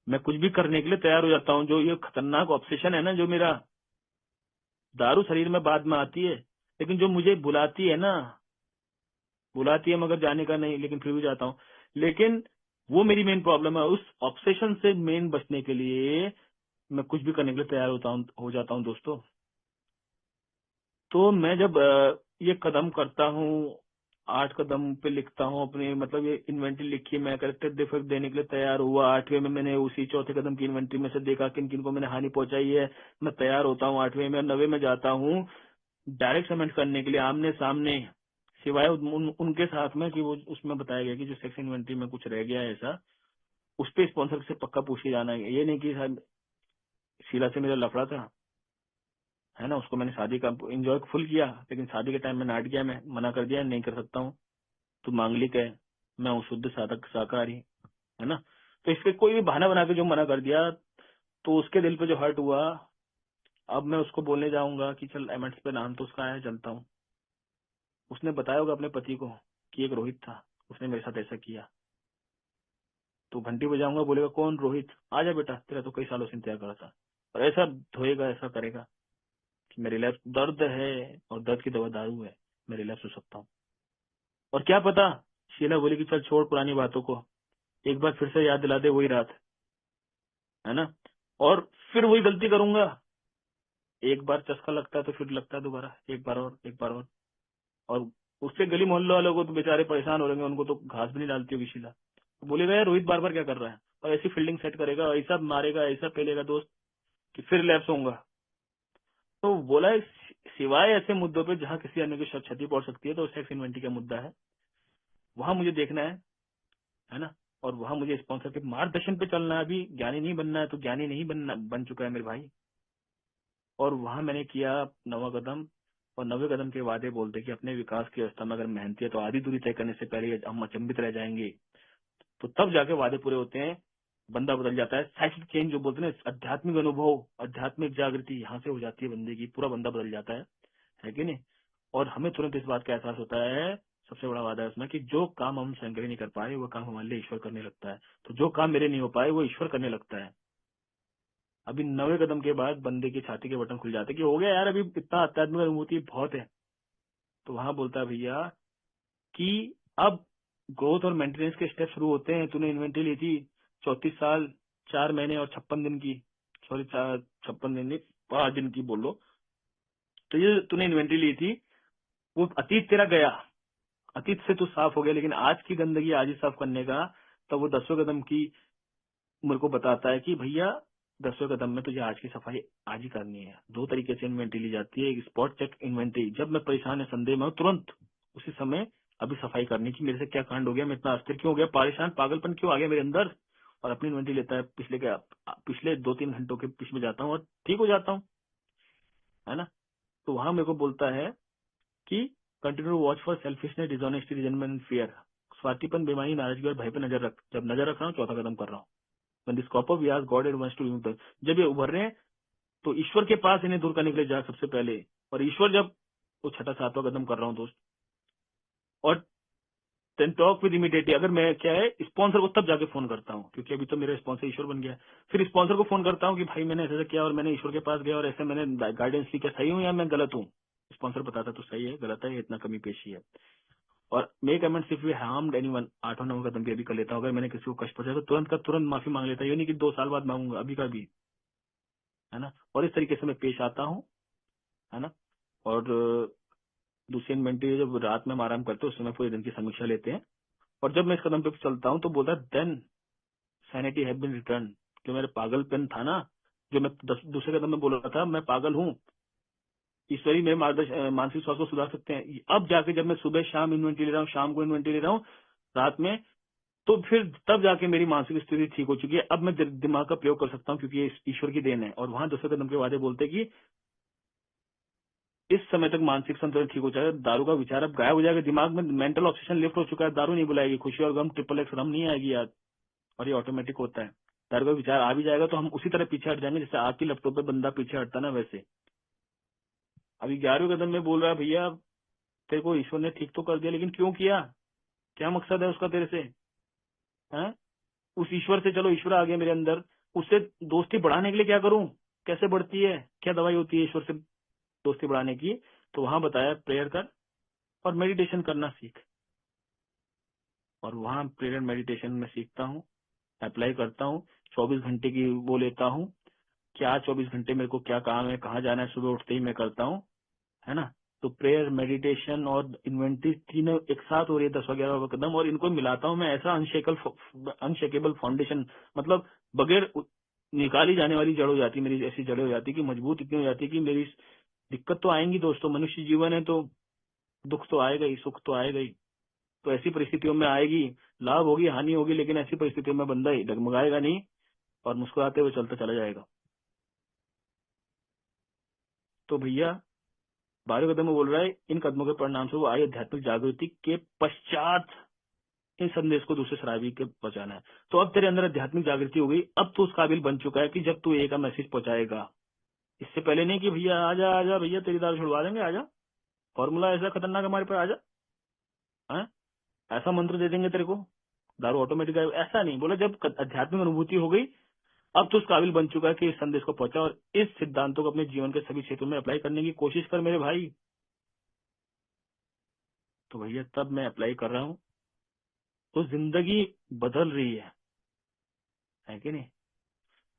A: मैं कुछ भी करने के लिए तैयार हो जाता हूँ। जो ये खतरनाक ऑब्सेशन है ना, जो मेरा, दारू शरीर में बाद में आती है, लेकिन जो मुझे बुलाती है ना, बुलाती है मगर जाने का नहीं, लेकिन फिर भी जाता हूँ। लेकिन वो मेरी मेन प्रॉब्लम है, उस ऑब्सेशन से मेन बचने के लिए मैं कुछ भी करने के लिए तैयार हो जाता हूँ दोस्तों। तो मैं जब ये कदम करता हूँ, 8 कदम पे लिखता हूँ अपने, मतलब ये इन्वेंटरी लिखी, मैं करेक्टेड डिफेक्ट देने के लिए तैयार हुआ। 8वें में मैंने उसी चौथे कदम की इन्वेंटरी में से देखा किन किन को मैंने हानि पहुंचाई है, मैं तैयार होता हूँ 8वें में। 9वें में जाता हूँ डायरेक्ट समेंट करने के लिए, आमने सामने, सिवाय उनके साथ में कि वो उसमें बताया गया कि जो सेक्स इन्वेंटरी में कुछ रह गया है ऐसा, उस पे स्पॉन्सर से पक्का पूछ के जाना है। ये नहीं कि साहब शीला से मेरा लफड़ा था, है ना, उसको मैंने शादी का एंजॉय फुल किया, लेकिन शादी के टाइम में नाट गया, मैं मना कर दिया नहीं कर सकता हूँ, तू मांगलिक है, मैं हूँ शुद्ध साधक शाकाहारी, है ना। तो इसके कोई भी बहाना बना के जो मना कर दिया, तो उसके दिल पे जो हर्ट हुआ, अब मैं उसको बोलने जाऊंगा कि चल एमएट्स पे नाम तो उसका आया, चलता हूँ। उसने बताया होगा अपने पति को कि एक रोहित था, उसने मेरे साथ ऐसा किया, तो घंटी बजाऊंगा, बोलेगा कौन? रोहित, आ जा बेटा, तेरा तो कई सालों से इंतजार कर रहा था। और ऐसा धोएगा, ऐसा करेगा कि मैं रिलैप्स, दर्द है और दर्द की दवा दारू है, मैं रिलैप्स हो सकता हूँ। और क्या पता शीला बोली कि चल छोड़ पुरानी बातों को, एक बार फिर से याद दिला दे वही रात, है ना, और फिर वही गलती करूंगा। एक बार चस्का लगता है तो फिर लगता है दोबारा, एक बार और, एक बार और उससे गली मोहल्ले वालों को तो बेचारे परेशान हो रहे हैं, उनको तो घास भी नहीं डालती होगी शीला। तो बोलेगा यार रोहित बार बार क्या कर रहा है, और ऐसी फील्डिंग सेट करेगा, ऐसा मारेगा, ऐसा पेलेगा दोस्त कि फिर लैप्स होऊंगा। तो बोला है, सिवाय ऐसे मुद्दों पे जहाँ किसी अन्य की क्षति पहुंच सकती है, तो सेक्स इन्वेंटरी का मुद्दा है, वहां मुझे देखना है ना। और वहां मुझे स्पॉन्सर के मार्गदर्शन पे चलना है। अभी ज्ञानी नहीं बनना है तो ज्ञानी नहीं बनना, बन चुका है मेरे भाई। और वहां मैंने किया 9वां कदम, और 9वें कदम के वादे बोलते कि अपने विकास की अवस्था में अगर मेहनती है तो आधी दूरी तय करने से पहले हम अचंभित रह जाएंगे, तो तब जाके वादे पूरे होते हैं। बंदा बदल जाता है। साइकिक चेंज जो बोलते हैं ना, आध्यात्मिक अनुभव, आध्यात्मिक जागृति यहाँ से हो जाती है बंदे की, पूरा बंदा बदल जाता है कि नहीं। और हमें तुरंत इस बात का एहसास होता है, सबसे बड़ा वादा है उसमें, कि जो काम हम स्वयं के लिए नहीं कर पाए वो काम हमारे लिए ईश्वर करने लगता है। तो जो काम मेरे नहीं हो पाए वो ईश्वर करने लगता है। अभी 9वें कदम के बाद बंदे की छाती के बटन खुल जाते हैं कि हो गया यार, अभी इतना आध्यात्मिक अनुभूति बहुत है। तो वहां बोलता है भैया कि अब ग्रोथ और मेंटेनेंस के स्टेप शुरू होते हैं। तूने इन्वेंट्री ली थी 34 साल 4 महीने और 56 दिन की, सॉरी 56 दिन नहीं, 5 दिन की बोल लो। तो ये तूने इन्वेंट्री ली थी, वो अतीत तेरा गया, अतीत से तू साफ हो गया, लेकिन आज की गंदगी आज ही साफ करने का। तब वो 10वें कदम की मेरे को बताता है कि भैया 10वें कदम में तुझे आज की सफाई आज ही करनी है। 2 तरीके से इन्वेंट्री ली जाती है, एक स्पॉट चेक इन्वेंट्री, जब मैं परेशान या संदेह में हूँ तुरंत उसी समय अभी सफाई करनी की, मेरे से क्या कांड हो गया, मैं इतना अस्थिर क्यों हो गया, परेशान पागलपन क्यों आ गया मेरे अंदर, और अपनी इन्वेंट्री लेता है। पिछले 2-3 घंटों के पीछे में जाता हूँ और ठीक हो जाता हूँ, है ना। तो वहां मेरे को बोलता है कि continue watch for selfishness, dishonesty, resentment and fear. स्वार्थीपन, बेईमानी, नाराजगी और भय पे नजर रख। जब नजर रख रहा हूँ, चौथा कदम कर रहा हूँ। When this copper we ask God and wants to remove them। जब ये उभर रहे हैं तो ईश्वर के पास इन्हें दूर करने के लिए जा सबसे पहले, और ईश्वर जब वो 6वां-7वां कदम कर रहा हूँ दोस्त, और देन टॉक विद इमीडिएटली। अगर मैं क्या है स्पॉन्सर को तब जाके फोन करता हूँ, क्योंकि अभी तो मेरा स्पॉन्सर ईश्वर बन गया। फिर स्पॉन्सर को फोन करता हूँ कि भाई मैंने ऐसा किया और मैंने ईश्वर के पास गया और ऐसे मैंने गाइडेंस ली, क्या सही हूँ या मैं गलत हूँ। स्पॉन्सर बताता तो सही है, गलत है, इतना कमी पेशी है। और make amends if you harmed anyone, 8वां-9वां कदम भी अभी कर लेता हूँ। अगर मैंने किसी को कष्ट पहुंचाया तो तुरंत का तुरंत माफी मांग लेता है, ये नहीं कि 2 साल बाद मांगूंगा, अभी का भी, है ना। और इस तरीके से मैं पेश आता हूँ, है ना। और दूसरी इन्वेंट्री जब रात में हम आराम करते हैं उस समय पूरे दिन की समीक्षा लेते हैं। और जब मैं इस कदम पे चलता हूँ तो बोलता है then sanity have been return. जो मेरा पागलपन था ना, जो मैं दूसरे कदम में बोल रहा था मैं पागल हूँ, ईश्वरी मेरे मार्गदर्शन मानसिक स्वास्थ्य को सुधार सकते हैं। अब जाके जब मैं सुबह शाम इन्वेंट्री ले रहा हूँ, शाम को इन्वेंट्री ले रहा हूँ, रात में, तो फिर तब जाके मेरी मानसिक स्थिति ठीक हो चुकी है। अब मैं दिमाग का प्रयोग कर सकता हूँ क्योंकि ये ईश्वर की देन है। और वहां 10वें कदम के वादे बोलते हैं कि इस समय तक मानसिक संतुलन ठीक हो जाएगा, दारू का विचार अब गायब हो जाएगा, दिमाग में मेंटल ऑब्सेशन लिफ्ट हो चुका है, दारू नहीं बुलाएगी, खुशी और गम XXX रम नहीं आएगी याद। और ये ऑटोमेटिक होता है, दारू का विचार आ भी जाएगा तो हम उसी तरह पीछे हट जाएंगे जैसे आग की लपटों पे बंदा पीछे हटता ना, वैसे। अभी 11वें कदम में बोल रहा है भैया तेरे को ईश्वर ने ठीक तो कर दिया, लेकिन क्यों किया, क्या मकसद है उसका तेरे से, है। उस ईश्वर से, चलो ईश्वर आ गया मेरे अंदर, उससे दोस्ती बढ़ाने के लिए क्या करूं, कैसे बढ़ती है, क्या दवाई होती है ईश्वर से दोस्ती बढ़ाने की। तो वहां बताया प्रेयर कर और मेडिटेशन करना सीख। और वहां प्रेयर मेडिटेशन में सीखता हूँ, अप्लाई करता हूँ। 24 घंटे की वो लेता हूँ, क्या 24 घंटे मेरे को क्या काम है, कहाँ जाना है, सुबह उठते ही मैं करता हूँ, है ना। तो प्रेयर, मेडिटेशन और इन्वेंट्री तीनों एक साथ हो रही है 10वां-11वां कदम, और इनको मिलाता हूँ मैं ऐसा अनशेकेबल फाउंडेशन, मतलब बगैर निकाली जाने वाली जड़ हो जाती है मेरी, ऐसी जड़ हो जाती है कि मजबूत इतनी हो जाती है कि मेरी दिक्कत तो आएंगी दोस्तों, मनुष्य जीवन है तो दुख तो आएगा ही, सुख तो आएगा ही। तो ऐसी परिस्थितियों में आएगी, लाभ होगी हानि होगी, लेकिन ऐसी परिस्थितियों में बंदा ही डगमगाएगा नहीं और मुस्कुराते हुए चलता चला जाएगा। तो भैया 12वें कदम में बोल रहा है इन कदमों के परिणाम से वो आई आध्यात्मिक जागृति के पश्चात इन संदेश को दूसरे शराबी के पहुंचाना है। तो अब तेरे अंदर आध्यात्मिक जागृति हो गई, अब तू उस काबिल बन चुका है कि जब तू एक मैसेज पहुंचाएगा। इससे पहले नहीं कि भैया आजा आजा भैया तेरी दारू छुड़वा देंगे, आजा फॉर्मूला ऐसा खतरनाक हमारे पास, आजा, हैं? ऐसा मंत्र दे देंगे तेरे को, दारू ऑटोमेटिक आएगा, ऐसा नहीं बोला। जब आध्यात्मिक अनुभूति हो गई, अब तो उस काबिल बन चुका है कि इस संदेश को पहुंचा, और इस सिद्धांतों को अपने जीवन के सभी क्षेत्रों में अप्लाई करने की कोशिश कर मेरे भाई। तो भैया तब मैं अप्लाई कर रहा हूँ तो जिंदगी बदल रही है कि नहीं।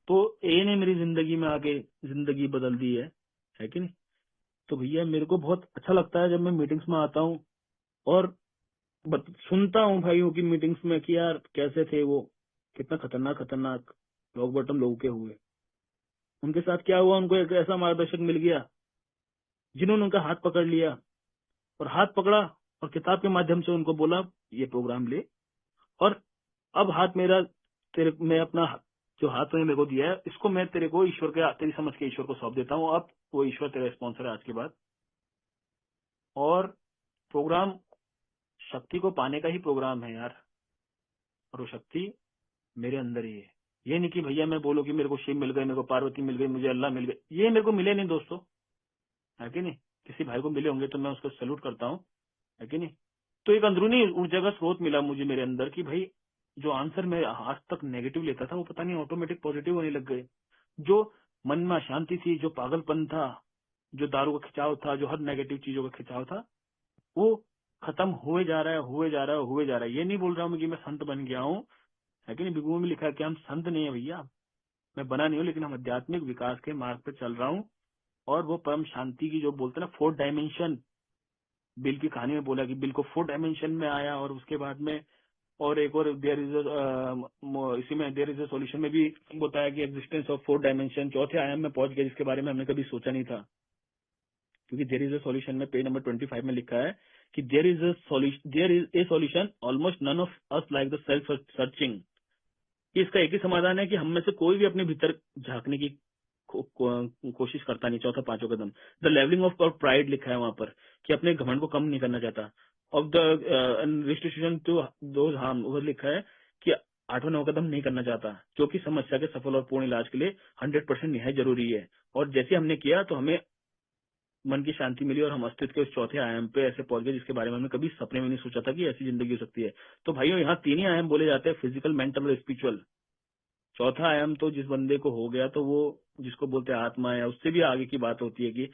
A: तो ए ने मेरी जिंदगी में आके जिंदगी बदल दी है कि नहीं। तो भैया मेरे को बहुत अच्छा लगता है जब मैं मीटिंग्स में आता हूँ और सुनता हूँ भाइयों की मीटिंग्स में कि यार कैसे थे वो, कितना खतरनाक खतरनाक रॉक बॉटम लोगों के हुए, उनके साथ क्या हुआ, उनको एक ऐसा मार्गदर्शक मिल गया जिन्होंने उनका हाथ पकड़ लिया, और हाथ पकड़ा और किताब के माध्यम से उनको बोला ये प्रोग्राम ले, और अब हाथ मेरा तेरे, मैं अपना जो हाथ तूने मेरे को दिया है इसको मैं तेरे को ईश्वर के, तेरी समझ के ईश्वर को सौंप देता हूँ। अब वो ईश्वर तेरा स्पॉन्सर है आज के बाद, और प्रोग्राम शक्ति को पाने का ही प्रोग्राम है यार, और वो शक्ति मेरे अंदर ही है। ये नहीं कि भैया मैं बोलो कि मेरे को शिव मिल गए, मेरे को पार्वती मिल गई, मुझे अल्लाह मिल गए, ये मेरे को मिले नहीं दोस्तों, है कि नहीं। किसी भाई को मिले होंगे तो मैं उसको सैल्यूट करता हूँ, है कि नहीं। तो एक अंदरूनी ऊर्जा का स्रोत मिला मुझे मेरे अंदर कि भाई जो आंसर मैं आज तक नेगेटिव लेता था वो पता नहीं ऑटोमेटिक पॉजिटिव होने लग गए। जो मन में अशांति थी, जो पागलपन था, जो दारू का खिंचाव था, जो हर नेगेटिव चीजों का खिंचाव था, वो खत्म हुए जा रहा है, हुए जा रहा है, हुए जा रहा है। ये नहीं बोल रहा हूँ कि मैं संत बन गया हूँ, है कि नहीं। बिगुओं में लिखा है कि हम संत नहीं है भैया, मैं बना नहीं हूँ, लेकिन हम आध्यात्मिक विकास के मार्ग पर चल रहा हूँ। और वो परम शांति की जो बोलते हैं ना 4 डायमेंशन, बिल की कहानी में बोला कि बिल को 4 डायमेंशन में आया, और उसके बाद में और एक और देयर इज इसी में देयर इज अ सॉल्यूशन में भी बताया कि एग्जिस्टेंस ऑफ 4 डायमेंशन, चौथे आयाम में पहुंच गए जिसके बारे में हमने कभी सोचा नहीं था। क्योंकि देयर इज अ सॉल्यूशन में पेज नंबर 25 में लिखा है कि there is a solution almost none of us like the self searching. इसका एक ही समाधान है कि हम में से कोई भी अपने भीतर झांकने की कोशिश करता नहीं। चौथा 5वां कदम द लेवलिंग ऑफ प्राइड लिखा है वहां पर कि अपने घमंड को कम नहीं करना चाहता। Of the restriction to those harm वो लिखा है कि 8वां 9वां कदम नहीं करना चाहता, जो कि समस्या के सफल और पूर्ण इलाज के लिए 100% निहायत जरूरी है। और जैसे हमने किया तो हमें मन की शांति मिली और हम अस्तित्व के उस चौथे आयाम पे ऐसे पहुंच गए जिसके बारे में हमने कभी सपने में नहीं सोचा था कि ऐसी जिंदगी हो सकती है। तो भाइयों यहाँ 3 ही आयाम बोले जाते हैं, फिजिकल, मेंटल और स्पिरिचुअल। चौथा आयाम तो जिस बंदे को हो गया तो वो जिसको बोलते हैं आत्मा, या उससे भी आगे की बात होती है कि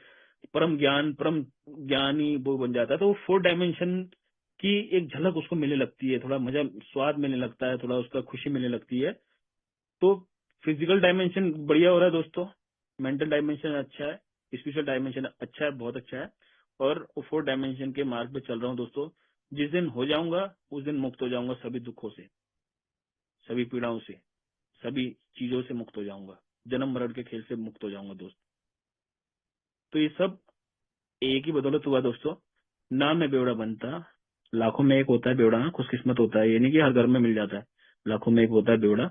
A: परम ज्ञान, परम ज्ञानी वो बन जाता है। तो वो 4 डायमेंशन की एक झलक उसको मिलने लगती है, थोड़ा मजा स्वाद मिलने लगता है, थोड़ा उसका खुशी मिलने लगती है। तो फिजिकल डायमेंशन बढ़िया हो रहा है दोस्तों, मेंटल डायमेंशन अच्छा है, स्पिरिचुअल डायमेंशन अच्छा है, बहुत अच्छा है। और 4 डायमेंशन के मार्ग पे चल रहा हूँ दोस्तों। जिस दिन हो जाऊंगा उस दिन मुक्त हो जाऊंगा सभी दुखों से, सभी पीड़ाओं से, सभी चीजों से मुक्त हो जाऊंगा, जन्म मरण के खेल से मुक्त हो जाऊंगा दोस्त। तो ये सब एक ही बदौलत हुआ दोस्तों। ना मैं बेवड़ा बनता, लाखों में एक होता है बेवड़ा, खुशकिस्मत होता है, ये नहीं कि हर घर में मिल जाता है, लाखों में एक होता है बेवड़ा।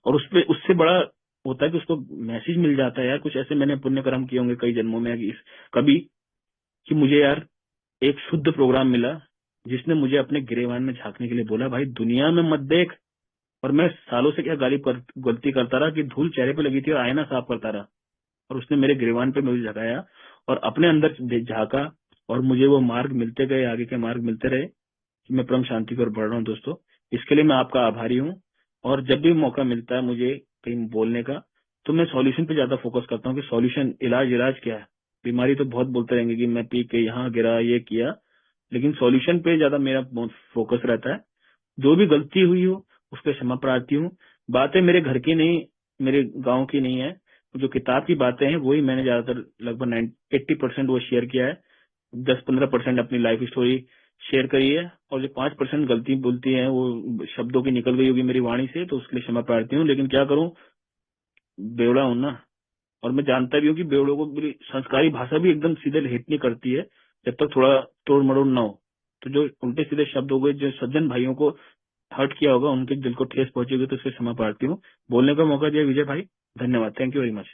A: और उसपे उससे बड़ा होता है कि उसको मैसेज मिल जाता है यार, कुछ ऐसे मैंने पुण्य कर्म किए होंगे कई जन्मों में कभी कि मुझे यार एक शुद्ध प्रोग्राम मिला जिसने मुझे अपने गिरेबान में झांकने के लिए बोला, भाई दुनिया में मत देख। और मैं सालों से क्या गलती करता रहा कि धूल चेहरे पे लगी थी और आईना साफ करता रहा, और उसने मेरे गिरेबान पे मुझे झकाया और अपने अंदर झांका, और मुझे वो मार्ग मिलते गए, आगे के मार्ग मिलते रहे कि मैं परम शांति की ओर बढ़ रहा हूँ दोस्तों। इसके लिए मैं आपका आभारी हूँ। और जब भी मौका मिलता है मुझे कहीं बोलने का, तो मैं सॉल्यूशन पे ज्यादा फोकस करता हूँ कि सॉल्यूशन, इलाज क्या है। बीमारी तो बहुत बोलते रहेंगे कि मैं पी के यहाँ गिरा, ये किया, लेकिन सॉल्यूशन पे ज्यादा मेरा फोकस रहता है। जो भी गलती हुई हो उस पर क्षमा प्रार्थी हूँ। बातें मेरे घर की नहीं, मेरे गांव की नहीं है, जो किताब की बातें हैं वही मैंने ज्यादातर लगभग 80% वो शेयर किया है। 10-15% अपनी लाइफ स्टोरी शेयर करी है, और जो 5% गलती बोलती है वो शब्दों की निकल गई होगी मेरी वाणी से, तो उसके लिए क्षमा प्रार्थी हूँ। लेकिन क्या करूँ, बेवड़ा हूं ना। और मैं जानता भी हूँ कि बेवड़ों को मेरी संस्कारी भाषा भी एकदम सीधे हिट नहीं करती है जब तक थोड़ा तोड़ मरोड़ ना हो। तो जो उल्टे सीधे शब्द हो गए, जो सज्जन भाइयों को हर्ट किया होगा, उनके दिल को ठेस पहुंची होगी, तो उससे क्षमा प्रार्थी हूँ। बोलने का मौका दिया विजय भाई, धन्यवाद, थैंक यू वेरी मच।